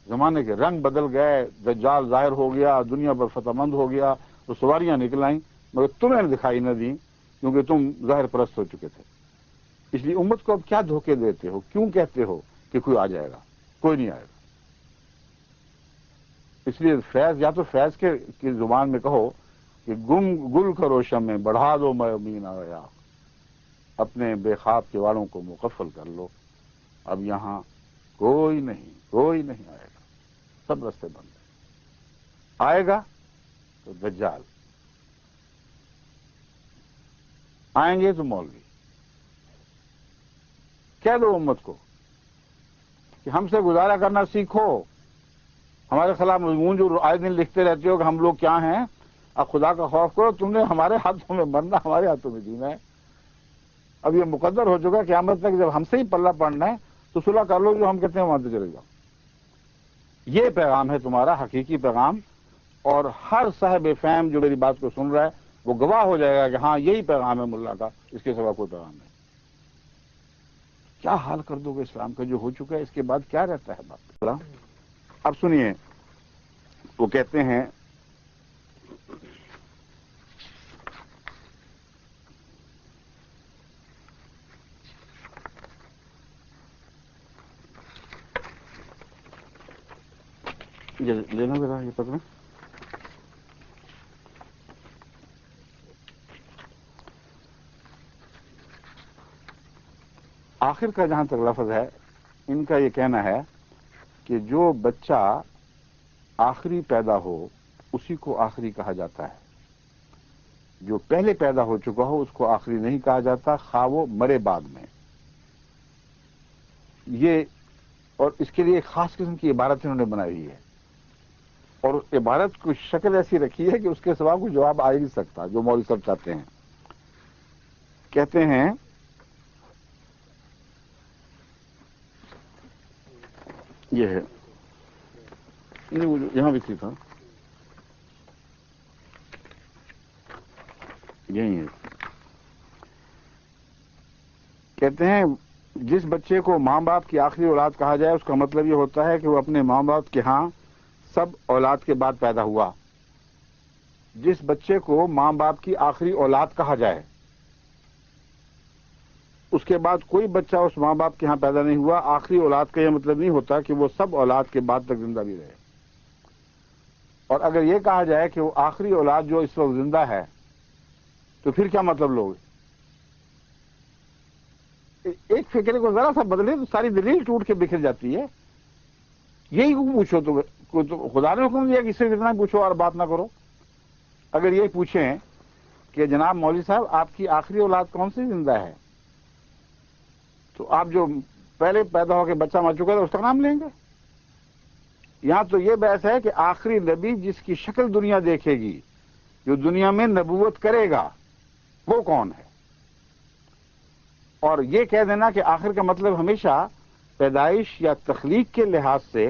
زمانے کے رنگ بدل گئے، دجال ظاہر ہو گیا، دنیا پر فتح مند ہو گیا، تو سواریاں نکل آئیں، مگر تمہیں دکھائی نہ دیں کیونکہ تم ظاہر پرست ہو چکے تھے۔ اس لیے امت کو اب کیا دھوکے دیتے ہو؟ کیوں کہتے ہو کہ کوئی آ جائے گا؟ کوئی نہیں آئے گا۔ اس لیے فیض یا تو فیض کی زبان میں کہو کہ گل کرو شمع بڑھا دو مین آیا، اپنے بے خواب کے والوں کو مکفل کر لو، اب یہاں کوئی نہیں آئے گا، سب راستے بند ہیں۔ آئے گا تو دجال، آئیں گے تو مولوی۔ کہہ دو امت کو کہ ہم سے گزارا کرنا سیکھو، ہمارے خلاف مضمون جو آئے دن لکھتے رہتے ہو کہ ہم لوگ کیا ہیں، اب خدا کا خوف کرو، تم نے ہمارے ہاتھوں میں مرنا، ہمارے ہاتھوں میں جینا ہے۔ اب یہ مقدر ہو چکا کہ قیامت تک جب ہم سے ہی پلہ پڑنا ہے تو صلح کر لو، جو ہم کہتے ہیں وہاں سے چلے جاؤ۔ یہ پیغام ہے تمہارا حقیقی پیغام، اور ہر صاحب فہم جو میری بات کو سن رہا ہے وہ گواہ ہو جائے گا کہ ہاں یہی پیغام ہے ملا کا، اس کے سوا کوئی پیغام نہیں۔ کیا حال کر دو گے اسلام کا جو ہو چکا ہے؟ اس کے بعد کیا رہتا ہے بات؟ اب سنیے، وہ کہتے ہیں لینا ذرا یہ پکڑیں۔ آخر کا جہاں تک لفظ ہے، ان کا یہ کہنا ہے کہ جو بچہ آخری پیدا ہو اسی کو آخری کہا جاتا ہے، جو پہلے پیدا ہو چکا ہو اس کو آخری نہیں کہا جاتا، خواہ وہ مرے بعد میں۔ یہ اور اس کے لیے ایک خاص قسم کی عبارت انہوں نے بنائی ہوئی ہے، اور عبارت کو شکل ایسی رکھی ہے کہ اس کے سوا کوئی جواب آ ہی نہیں سکتا جو مولوی صاحب چاہتے ہیں۔ کہتے ہیں یہ ہے، یہاں بھی تھا، یہی ہے۔ کہتے ہیں جس بچے کو ماں باپ کی آخری اولاد کہا جائے اس کا مطلب یہ ہوتا ہے کہ وہ اپنے ماں باپ کے ہاں سب اولاد کے بعد پیدا ہوا۔ جس بچے کو ماں باپ کی آخری اولاد کہا جائے اس کے بعد کوئی بچہ اس ماں باپ کے ہاں پیدا نہیں ہوا، آخری اولاد کا یہ مطلب نہیں ہوتا کہ وہ سب اولاد کے بعد تک زندہ بھی رہے۔ اور اگر یہ کہا جائے کہ وہ آخری اولاد جو اس وقت زندہ ہے تو پھر کیا مطلب لوگ؟ ایک فکرے کو ذرا سا بدلے تو ساری دلیل ٹوٹ کے بکھر جاتی ہے۔ یہی کو پوچھو تو خدا نے حکم دیا کہ اس سے اتنا پوچھو اور بات نہ کرو۔ اگر یہ پوچھیں کہ جناب مولوی صاحب آپ کی آخری اولاد کون سی زندہ ہے، تو آپ جو پہلے پیدا ہو کے بچہ مر چکا تھا اس کا نام لیں گے؟ یہاں تو یہ بحث ہے کہ آخری نبی جس کی شکل دنیا دیکھے گی، جو دنیا میں نبوت کرے گا، وہ کون ہے؟ اور یہ کہہ دینا کہ آخر کا مطلب ہمیشہ پیدائش یا تخلیق کے لحاظ سے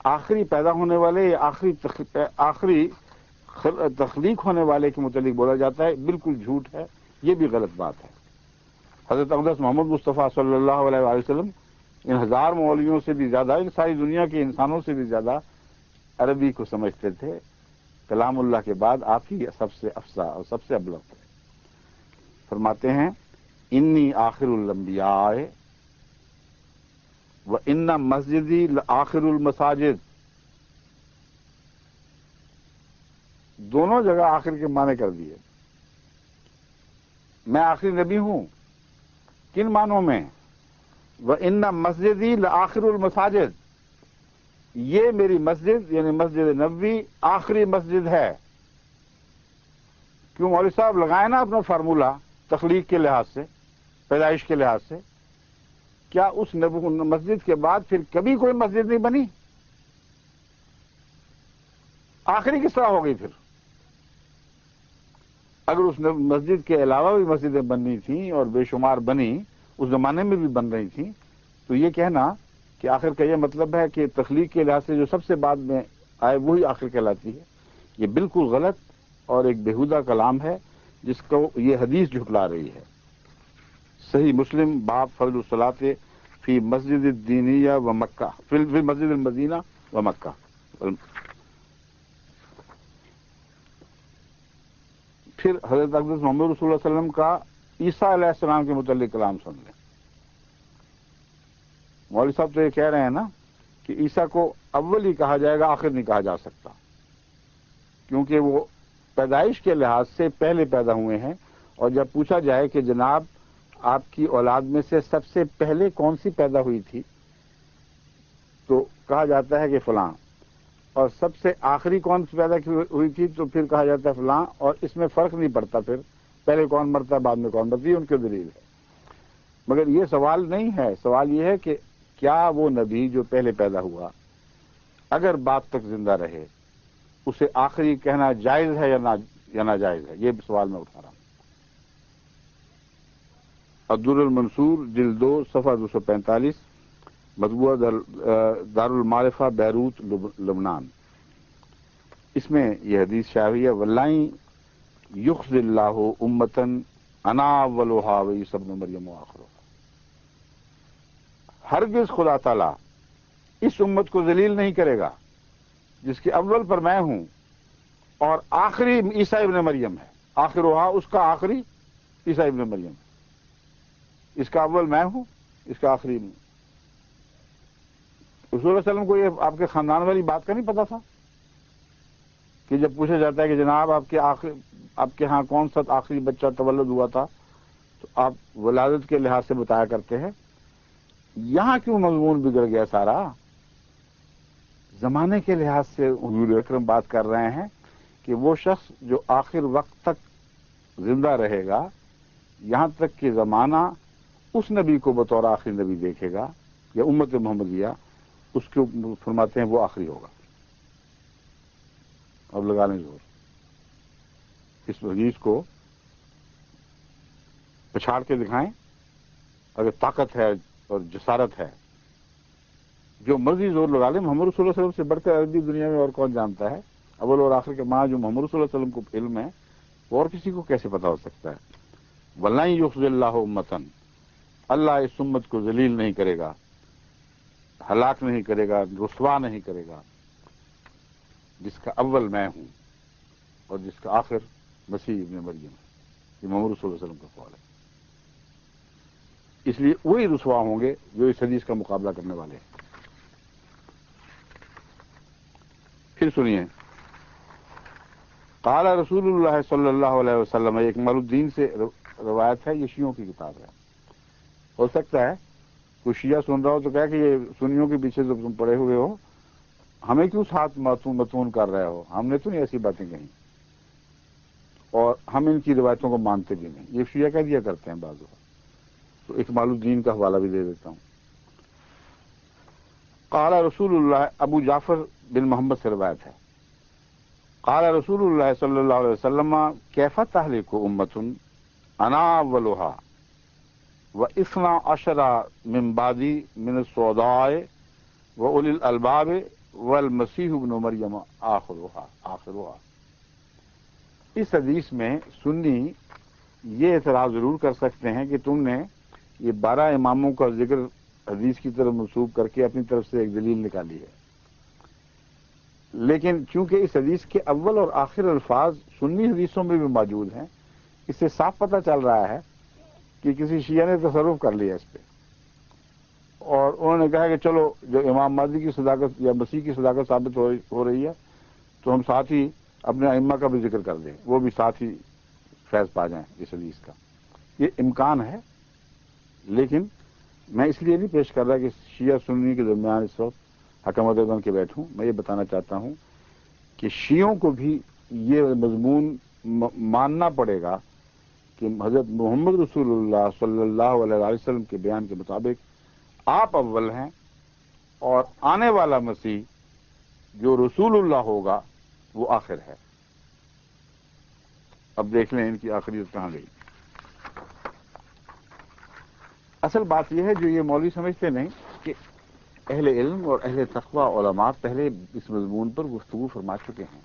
آخری پیدا ہونے والے یا آخری تخلیق ہونے والے کے متعلق بولا جاتا ہے، بالکل جھوٹ ہے، یہ بھی غلط بات ہے۔ حضرت اقدس محمد مصطفیٰ صلی اللہ علیہ وآلہ وسلم ان ہزار مولویوں سے بھی زیادہ، ان ساری دنیا کے انسانوں سے بھی زیادہ عربی کو سمجھتے تھے۔ کلام اللہ کے بعد آپ ہی سب سے افصیح اور سب سے ابلغ تھے۔ فرماتے ہیں انی آخر الانبیاء و ان مسجدی آخر المساجد۔ دونوں جگہ آخر کے معنی کر دیے۔ میں آخری نبی ہوں، کن معنوں میں؟ وَإِنَّ مَسْجِدِي لَآخِرُ الْمَسَاجِدِ، یہ میری مسجد یعنی مسجد نبوی آخری مسجد ہے۔ کیوں مولوی صاحب لگائیں نا اپنا فارمولہ تخلیق کے لحاظ سے، پیدائش کے لحاظ سے، کیا اس مسجد کے بعد پھر کبھی کوئی مسجد نہیں بنی؟ آخری کس طرح ہو گئی پھر؟ اگر اس مسجد کے علاوہ بھی مسجدیں بننی تھیں اور بے شمار بنی، اس زمانے میں بھی بن رہی تھیں، تو یہ کہنا کہ آخر کا یہ مطلب ہے کہ تخلیق کے لحاظ سے جو سب سے بعد میں آئے وہی آخر کہلاتی ہے، یہ بالکل غلط اور ایک بےہودہ کلام ہے جس کو یہ حدیث جھٹلا رہی ہے۔ صحیح مسلم باب فضل الصلاۃ فی مسجد الدینیہ و مکہ فی مسجد المدینہ و مکہ. پھر حضرت اقدس محمد رسول اللہ علیہ وسلم کا عیسیٰ علیہ السلام کے متعلق کلام سن لیں. مولوی صاحب تو یہ کہہ رہے ہیں نا کہ عیسیٰ کو اول ہی کہا جائے گا، آخر نہیں کہا جا سکتا، کیونکہ وہ پیدائش کے لحاظ سے پہلے پیدا ہوئے ہیں. اور جب پوچھا جائے کہ جناب آپ کی اولاد میں سے سب سے پہلے کون سی پیدا ہوئی تھی، تو کہا جاتا ہے کہ فلاں، اور سب سے آخری کون سی پیدا ہوئی تھی تو پھر کہا جاتا ہے فلاں، اور اس میں فرق نہیں پڑتا پھر پہلے کون مرتا ہے بعد میں کون مرتی ہے، ان کی دلیل ہے. مگر یہ سوال نہیں ہے، سوال یہ ہے کہ کیا وہ نبی جو پہلے پیدا ہوا اگر بعد تک زندہ رہے اسے آخری کہنا جائز ہے یا ناجائز ہے؟ یہ سوال میں اٹھا رہا ہوں. عبدالر المنصور جلد 2 صفحہ 245، مطبوعہ دارالمعرفہ بیروت لبنان. اس میں یہ حدیث شائع ہوئی ہے، وَلَّن یخزِ اللہ امتن انا اولھا وعیسی ابن مریم آخرھا. ہرگز خدا تعالیٰ اس امت کو ذلیل نہیں کرے گا جس کے اول پر میں ہوں اور آخری عیسیٰ ابن مریم ہے. آخرھا اس کا آخری عیسیٰ ابن مریم ہے. اس کا اول میں ہوں، اس کا آخری میں. رسول اللہ علیہ وسلم کو یہ آپ کے خاندان والی بات کا نہیں پتا تھا کہ جب پوچھا جاتا ہے کہ جناب آپ کے ہاں کون سا آخری بچہ تولد ہوا تھا تو آپ ولادت کے لحاظ سے بتایا کرتے ہیں. یہاں کیوں مضمون بگڑ گیا سارا؟ زمانے کے لحاظ سے حضور اکرم بات کر رہے ہیں کہ وہ شخص جو آخر وقت تک زندہ رہے گا، یہاں تک کہ زمانہ اس نبی کو بطور آخری نبی دیکھے گا یا امت محمدیہ، اس کے فرماتے ہیں وہ آخری ہوگا. اب لگا لیں زور، اس حدیث کو پچھاڑ کے دکھائیں. اگر طاقت ہے اور جسارت ہے، جو مرضی زور لگا لیں. محمد رسول اللہ علیہ وسلم سے بڑھ کر عربی دنیا میں اور کون جانتا ہے؟ اول اور آخر کے ماں جو محمد رسول اللہ علیہ وسلم کو علم ہے وہ اور کسی کو کیسے پتا ہو سکتا ہے؟ وَلَّن یخزِ اللہ امتن، اللہ اس امت کو ذلیل نہیں کرے گا، ہلاک نہیں کرے گا، رسوا نہیں کرے گا، جس کا اول میں ہوں اور جس کا آخر مسیح ابن مریم ہے. یہ محمد رسول اللہ علیہ وسلم کا قول ہے. اس لیے وہی رسوا ہوں گے جو اس حدیث کا مقابلہ کرنے والے ہیں. پھر سنیے، قال رسول اللہ صلی اللہ علیہ وسلم. ایک کمال الدین سے روایت ہے، یہ شیعوں کی کتاب ہے. ہو سکتا ہے کوئی شیعہ سن رہا ہو تو کہا کہ یہ سنیوں کے پیچھے جو تم پڑے ہوئے ہو ہمیں کیوں ساتھ متون کر رہے ہو؟ ہم نے تو نہیں ایسی باتیں کہیں اور ہم ان کی روایتوں کو مانتے بھی نہیں. یہ شیعہ کہہ دیا کرتے ہیں بعض لوگ. تو اکمال الدین کا حوالہ بھی دے دیتا ہوں. قال رسول اللہ، ابو جعفر بن محمد سے روایت ہے، قال رسول اللہ صلی اللہ علیہ وسلم کیف تہلک امۃ انا اولھا واثنا عشر من بعدی من السوداء واولی الالباب والمسیح ابن مریم آخرھا. اس حدیث میں سنی یہ اعتراض ضرور کر سکتے ہیں کہ تم نے یہ 12 اماموں کا ذکر حدیث کی طرف منسوب کر کے اپنی طرف سے ایک دلیل نکالی ہے. لیکن چونکہ اس حدیث کے اول اور آخر الفاظ سنی حدیثوں میں بھی موجود ہیں، اس سے صاف پتہ چل رہا ہے کہ کسی شیعہ نے تصرف کر لیا اس پہ، اور انہوں نے کہا کہ چلو جو امام مہدی کی صداقت یا مسیح کی صداقت ثابت ہو رہی ہے تو ہم ساتھ ہی اپنے ائمہ کا بھی ذکر کر دیں، وہ بھی ساتھ ہی فیض پا جائیں اس حدیث کا. یہ امکان ہے، لیکن میں اس لیے نہیں پیش کر رہا کہ شیعہ سنی کے درمیان اس وقت حکمت بن کے بیٹھوں. میں یہ بتانا چاہتا ہوں کہ شیعوں کو بھی یہ مضمون ماننا پڑے گا کہ حضرت محمد رسول اللہ صلی اللہ علیہ وسلم کے بیان کے مطابق آپ اول ہیں اور آنے والا مسیح جو رسول اللہ ہوگا وہ آخر ہے. اب دیکھ لیں ان کی آخریت کہاں گئی. اصل بات یہ ہے جو یہ مولوی سمجھتے نہیں کہ اہل علم اور اہل تقوی علماء پہلے اس مضمون پر گفتگو فرما چکے ہیں،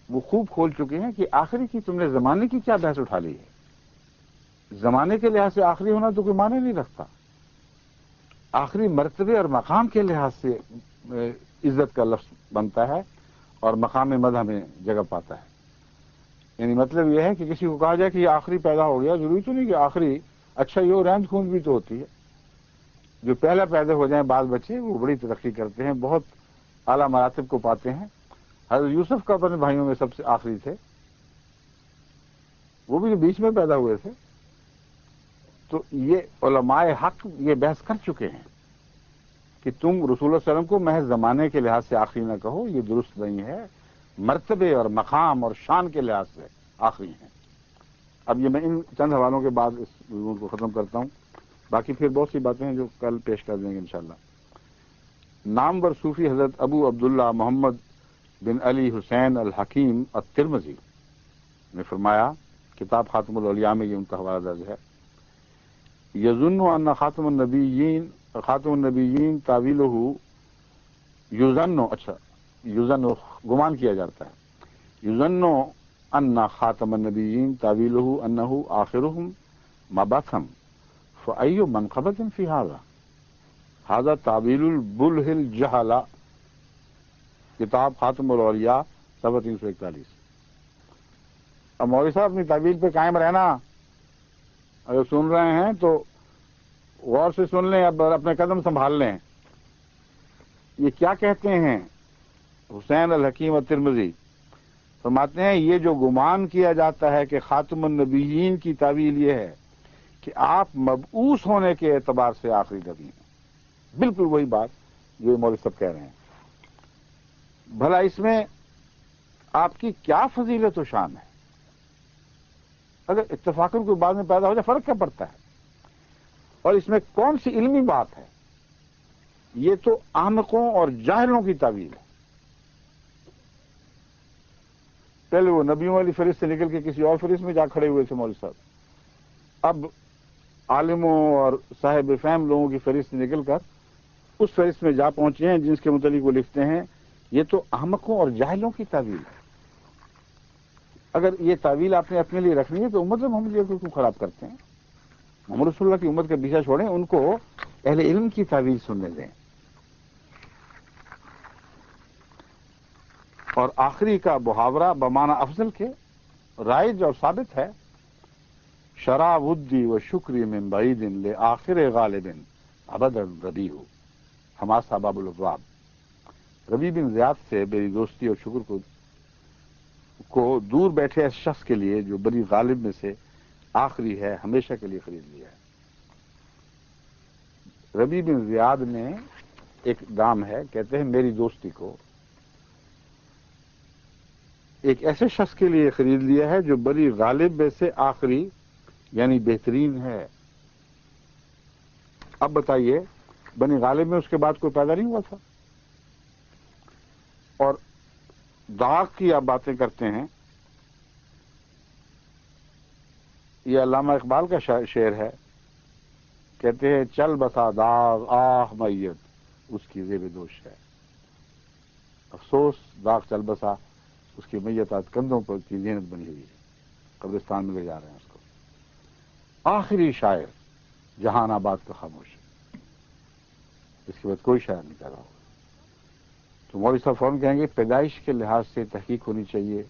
وہ خوب کھول چکے ہیں کہ آخری کی تم نے زمانے کی کیا بحث اٹھا لی ہے. زمانے کے لحاظ سے آخری ہونا تو کوئی معنی نہیں رکھتا. آخری مرتبے اور مقام کے لحاظ سے عزت کا لفظ بنتا ہے اور مقام مدح میں جگہ پاتا ہے. یعنی مطلب یہ ہے کہ کسی کو کہا جائے کہ یہ آخری پیدا ہو گیا، ضروری تو نہیں کہ آخری، اچھا یہ رحمت خون بھی تو ہوتی ہے. جو پہلا پیدا ہو جائیں بعض بچے وہ بڑی ترقی کرتے ہیں، بہت اعلیٰ مراتب کو پاتے ہیں. حضرت یوسف کا اپنے بھائیوں میں سب سے آخری تھے، وہ بھی بیچ میں پیدا ہوئے تھے. تو یہ علماء حق یہ بحث کر چکے ہیں کہ تم رسول اللہ صلی اللہ علیہ وسلم کو محض زمانے کے لحاظ سے آخری نہ کہو، یہ درست نہیں ہے، مرتبے اور مقام اور شان کے لحاظ سے آخری ہیں. اب یہ میں ان چند حوالوں کے بعد اس موضوع کو ختم کرتا ہوں، باقی پھر بہت سی باتیں ہیں جو کل پیش کر دیں گے انشاءاللہ. نامور صوفی حضرت ابو عبداللہ محمد بن علی حسین الحکیم الترمذی نے فرمایا، کتاب خاتم الاولیاء میں یہ ان کا حوالہ درج ہے، یظن ان خاتم النبیین تعویلہ یظن گمان کیا جاتا ہے، یظن ان خاتم النبیین تعویلہ انہ آخرہم مبعثہم فأی منقبۃ فی ھذا تعویل البلہ الجہلہ. کتاب خاتم الاولیاء صفحہ 341. اب مولوی صاحب اپنی تعویل پہ قائم رہنا، اگر سن رہے ہیں تو غور سے سن لیں، اب اپنے قدم سنبھال لیں. یہ کیا کہتے ہیں حسین الحکیم الترمذی؟ فرماتے ہیں یہ جو گمان کیا جاتا ہے کہ خاتم النبیین کی تعویل یہ ہے کہ آپ مبعوث ہونے کے اعتبار سے آخری نبی ہیں، بالکل وہی بات جو مولوی صاحب کہہ رہے ہیں. بھلا اس میں آپ کی کیا فضیلت و شان ہے؟ اگر اتفاقاً کوئی بعد میں پیدا ہو جائے فرق کیا پڑتا ہے؟ اور اس میں کون سی علمی بات ہے؟ یہ تو احمقوں اور جاہلوں کی تعویل ہے. پہلے وہ نبیوں والی فہرست سے نکل کے کسی اور فہرست میں جا کھڑے ہوئے تھے مولوی صاحب، اب عالموں اور صاحب فہم لوگوں کی فہرست سے نکل کر اس فہرست میں جا پہنچے ہیں جس کے متعلق وہ لکھتے ہیں یہ تو احمقوں اور جاہلوں کی تعویل ہے. اگر یہ تعویل آپ نے اپنے لیے رکھنی ہے تو امت محمدیہ کو کیوں خراب کرتے ہیں؟ محمد رسول اللہ کی امت کا پیچھا چھوڑیں، ان کو اہل علم کی تعویل سننے دیں. اور آخری کا محاورہ بمعنی افضل کے رائج اور ثابت ہے، شرع ودی و شکری من بعید لآخر غالب ابدا ربیع حماسہ باب الابواب. ربیع بن زیاد سے میری دوستی اور شکر کو دور بیٹھے اس شخص کے لیے جو بڑی غالب میں سے آخری ہے ہمیشہ کے لیے خرید لیا ہے. ربیع بن زیاد نے ایک نام ہے، کہتے ہیں میری دوستی کو ایک ایسے شخص کے لیے خرید لیا ہے جو بڑی غالب میں سے آخری یعنی بہترین ہے. اب بتائیے بنی غالب میں اس کے بعد کوئی پیدا نہیں ہوا تھا؟ اور داغ کی آپ باتیں کرتے ہیں، یہ علامہ اقبال کا شعر ہے، کہتے ہیں چل بسا داغ آہ میت اس کی زیب دوش ہے. افسوس داغ چل بسا اس کی میت آج کندھوں پر کی زینت بنی ہوئی ہے، قبرستان میں لے جا رہے ہیں اس کو. آخری شاعر جہان آباد کا خاموش، اس کے بعد کوئی شاعر نہیں پیدا ہوگا. تو مولوی صاحب فوراً کہیں گے پیدائش کے لحاظ سے تحقیق ہونی چاہیے.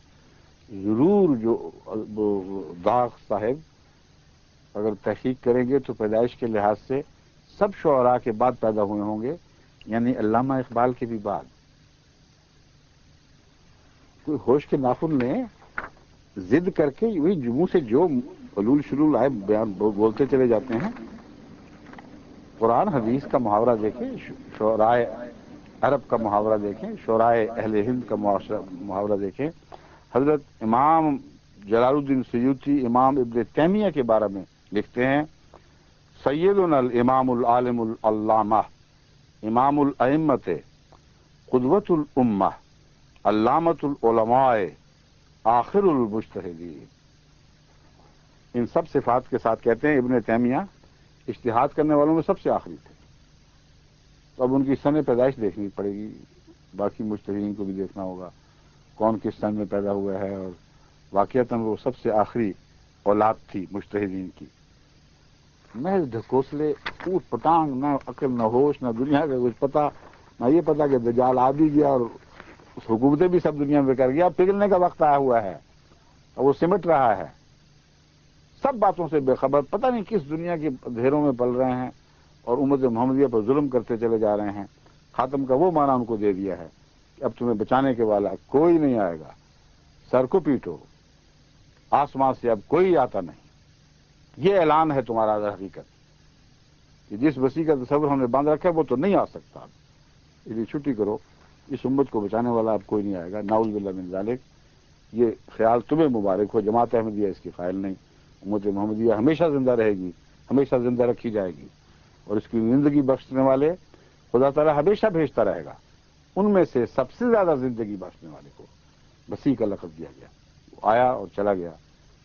ضرور جو داغ صاحب اگر تحقیق کریں گے تو پیدائش کے لحاظ سے سب شعراء کے بعد پیدا ہوئے ہوں گے، یعنی علامہ اقبال کے بھی بعد. کوئی ہوش کے ناخن نے ضد کر کے وہی جموں سے جو حلول شلول آئے بیان بولتے چلے جاتے ہیں. قرآن حدیث کا محاورہ دیکھیں، شعراء عرب کا محاورہ دیکھیں، شعراء اہل ہند کا محاورہ دیکھیں. حضرت امام جلال الدین سیوطی امام ابن تیمیہ کے بارے میں لکھتے ہیں، سیدنا الامام العالم العلامہ امام الائمۃ قدوۃ الامہ علامۃ العلماء آخر المجتہدین. ان سب صفات کے ساتھ کہتے ہیں ابن تیمیہ اجتہاد کرنے والوں میں سب سے آخری تھے. تو اب ان کی سن پیدائش دیکھنی پڑے گی، باقی مجتہدین کو بھی دیکھنا ہوگا کون کس سن میں پیدا ہوا ہے، اور واقعتاً وہ سب سے آخری اولاد تھی مجتہدین کی. محض ڈھکوسلے اوٹ پٹانگ، نہ عقل نہ ہوش نہ دنیا کا کچھ پتہ، نہ یہ پتا کہ دجال آ بھی گیا اور اس حکومتیں بھی سب دنیا میں کر گیا، پگھلنے کا وقت آیا ہوا ہے اور وہ سمٹ رہا ہے، سب باتوں سے بے خبر، پتہ نہیں کس دنیا کے اندھیروں میں پل رہے ہیں اور امت محمدیہ پر ظلم کرتے چلے جا رہے ہیں۔ خاتم کا وہ معنی ان کو دے دیا ہے کہ اب تمہیں بچانے کے والا کوئی نہیں آئے گا، سر کو پیٹو، آسمان سے اب کوئی آتا نہیں۔ یہ اعلان ہے تمہارا در حقیقت کہ جس وسیع کا تصور ہم نے باندھ رکھا ہے وہ تو نہیں آ سکتا، اس لیے چھٹی کرو، اس امت کو بچانے والا اب کوئی نہیں آئے گا، نعوذ باللہ من ذالک۔ یہ خیال تمہیں مبارک ہو، جماعت احمدیہ اس کی قائل نہیں، امت محمدیہ ہمیشہ زندہ رہے گی، ہمیشہ زندہ رکھی جائے گی، اور اس کی زندگی بخشنے والے خدا تعالیٰ ہمیشہ بھیجتا رہے گا۔ ان میں سے سب سے زیادہ زندگی بخشنے والے کو مسیح کا لقب دیا گیا، وہ آیا اور چلا گیا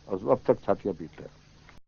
اور اب تک چھاتیاں پیٹ رہے۔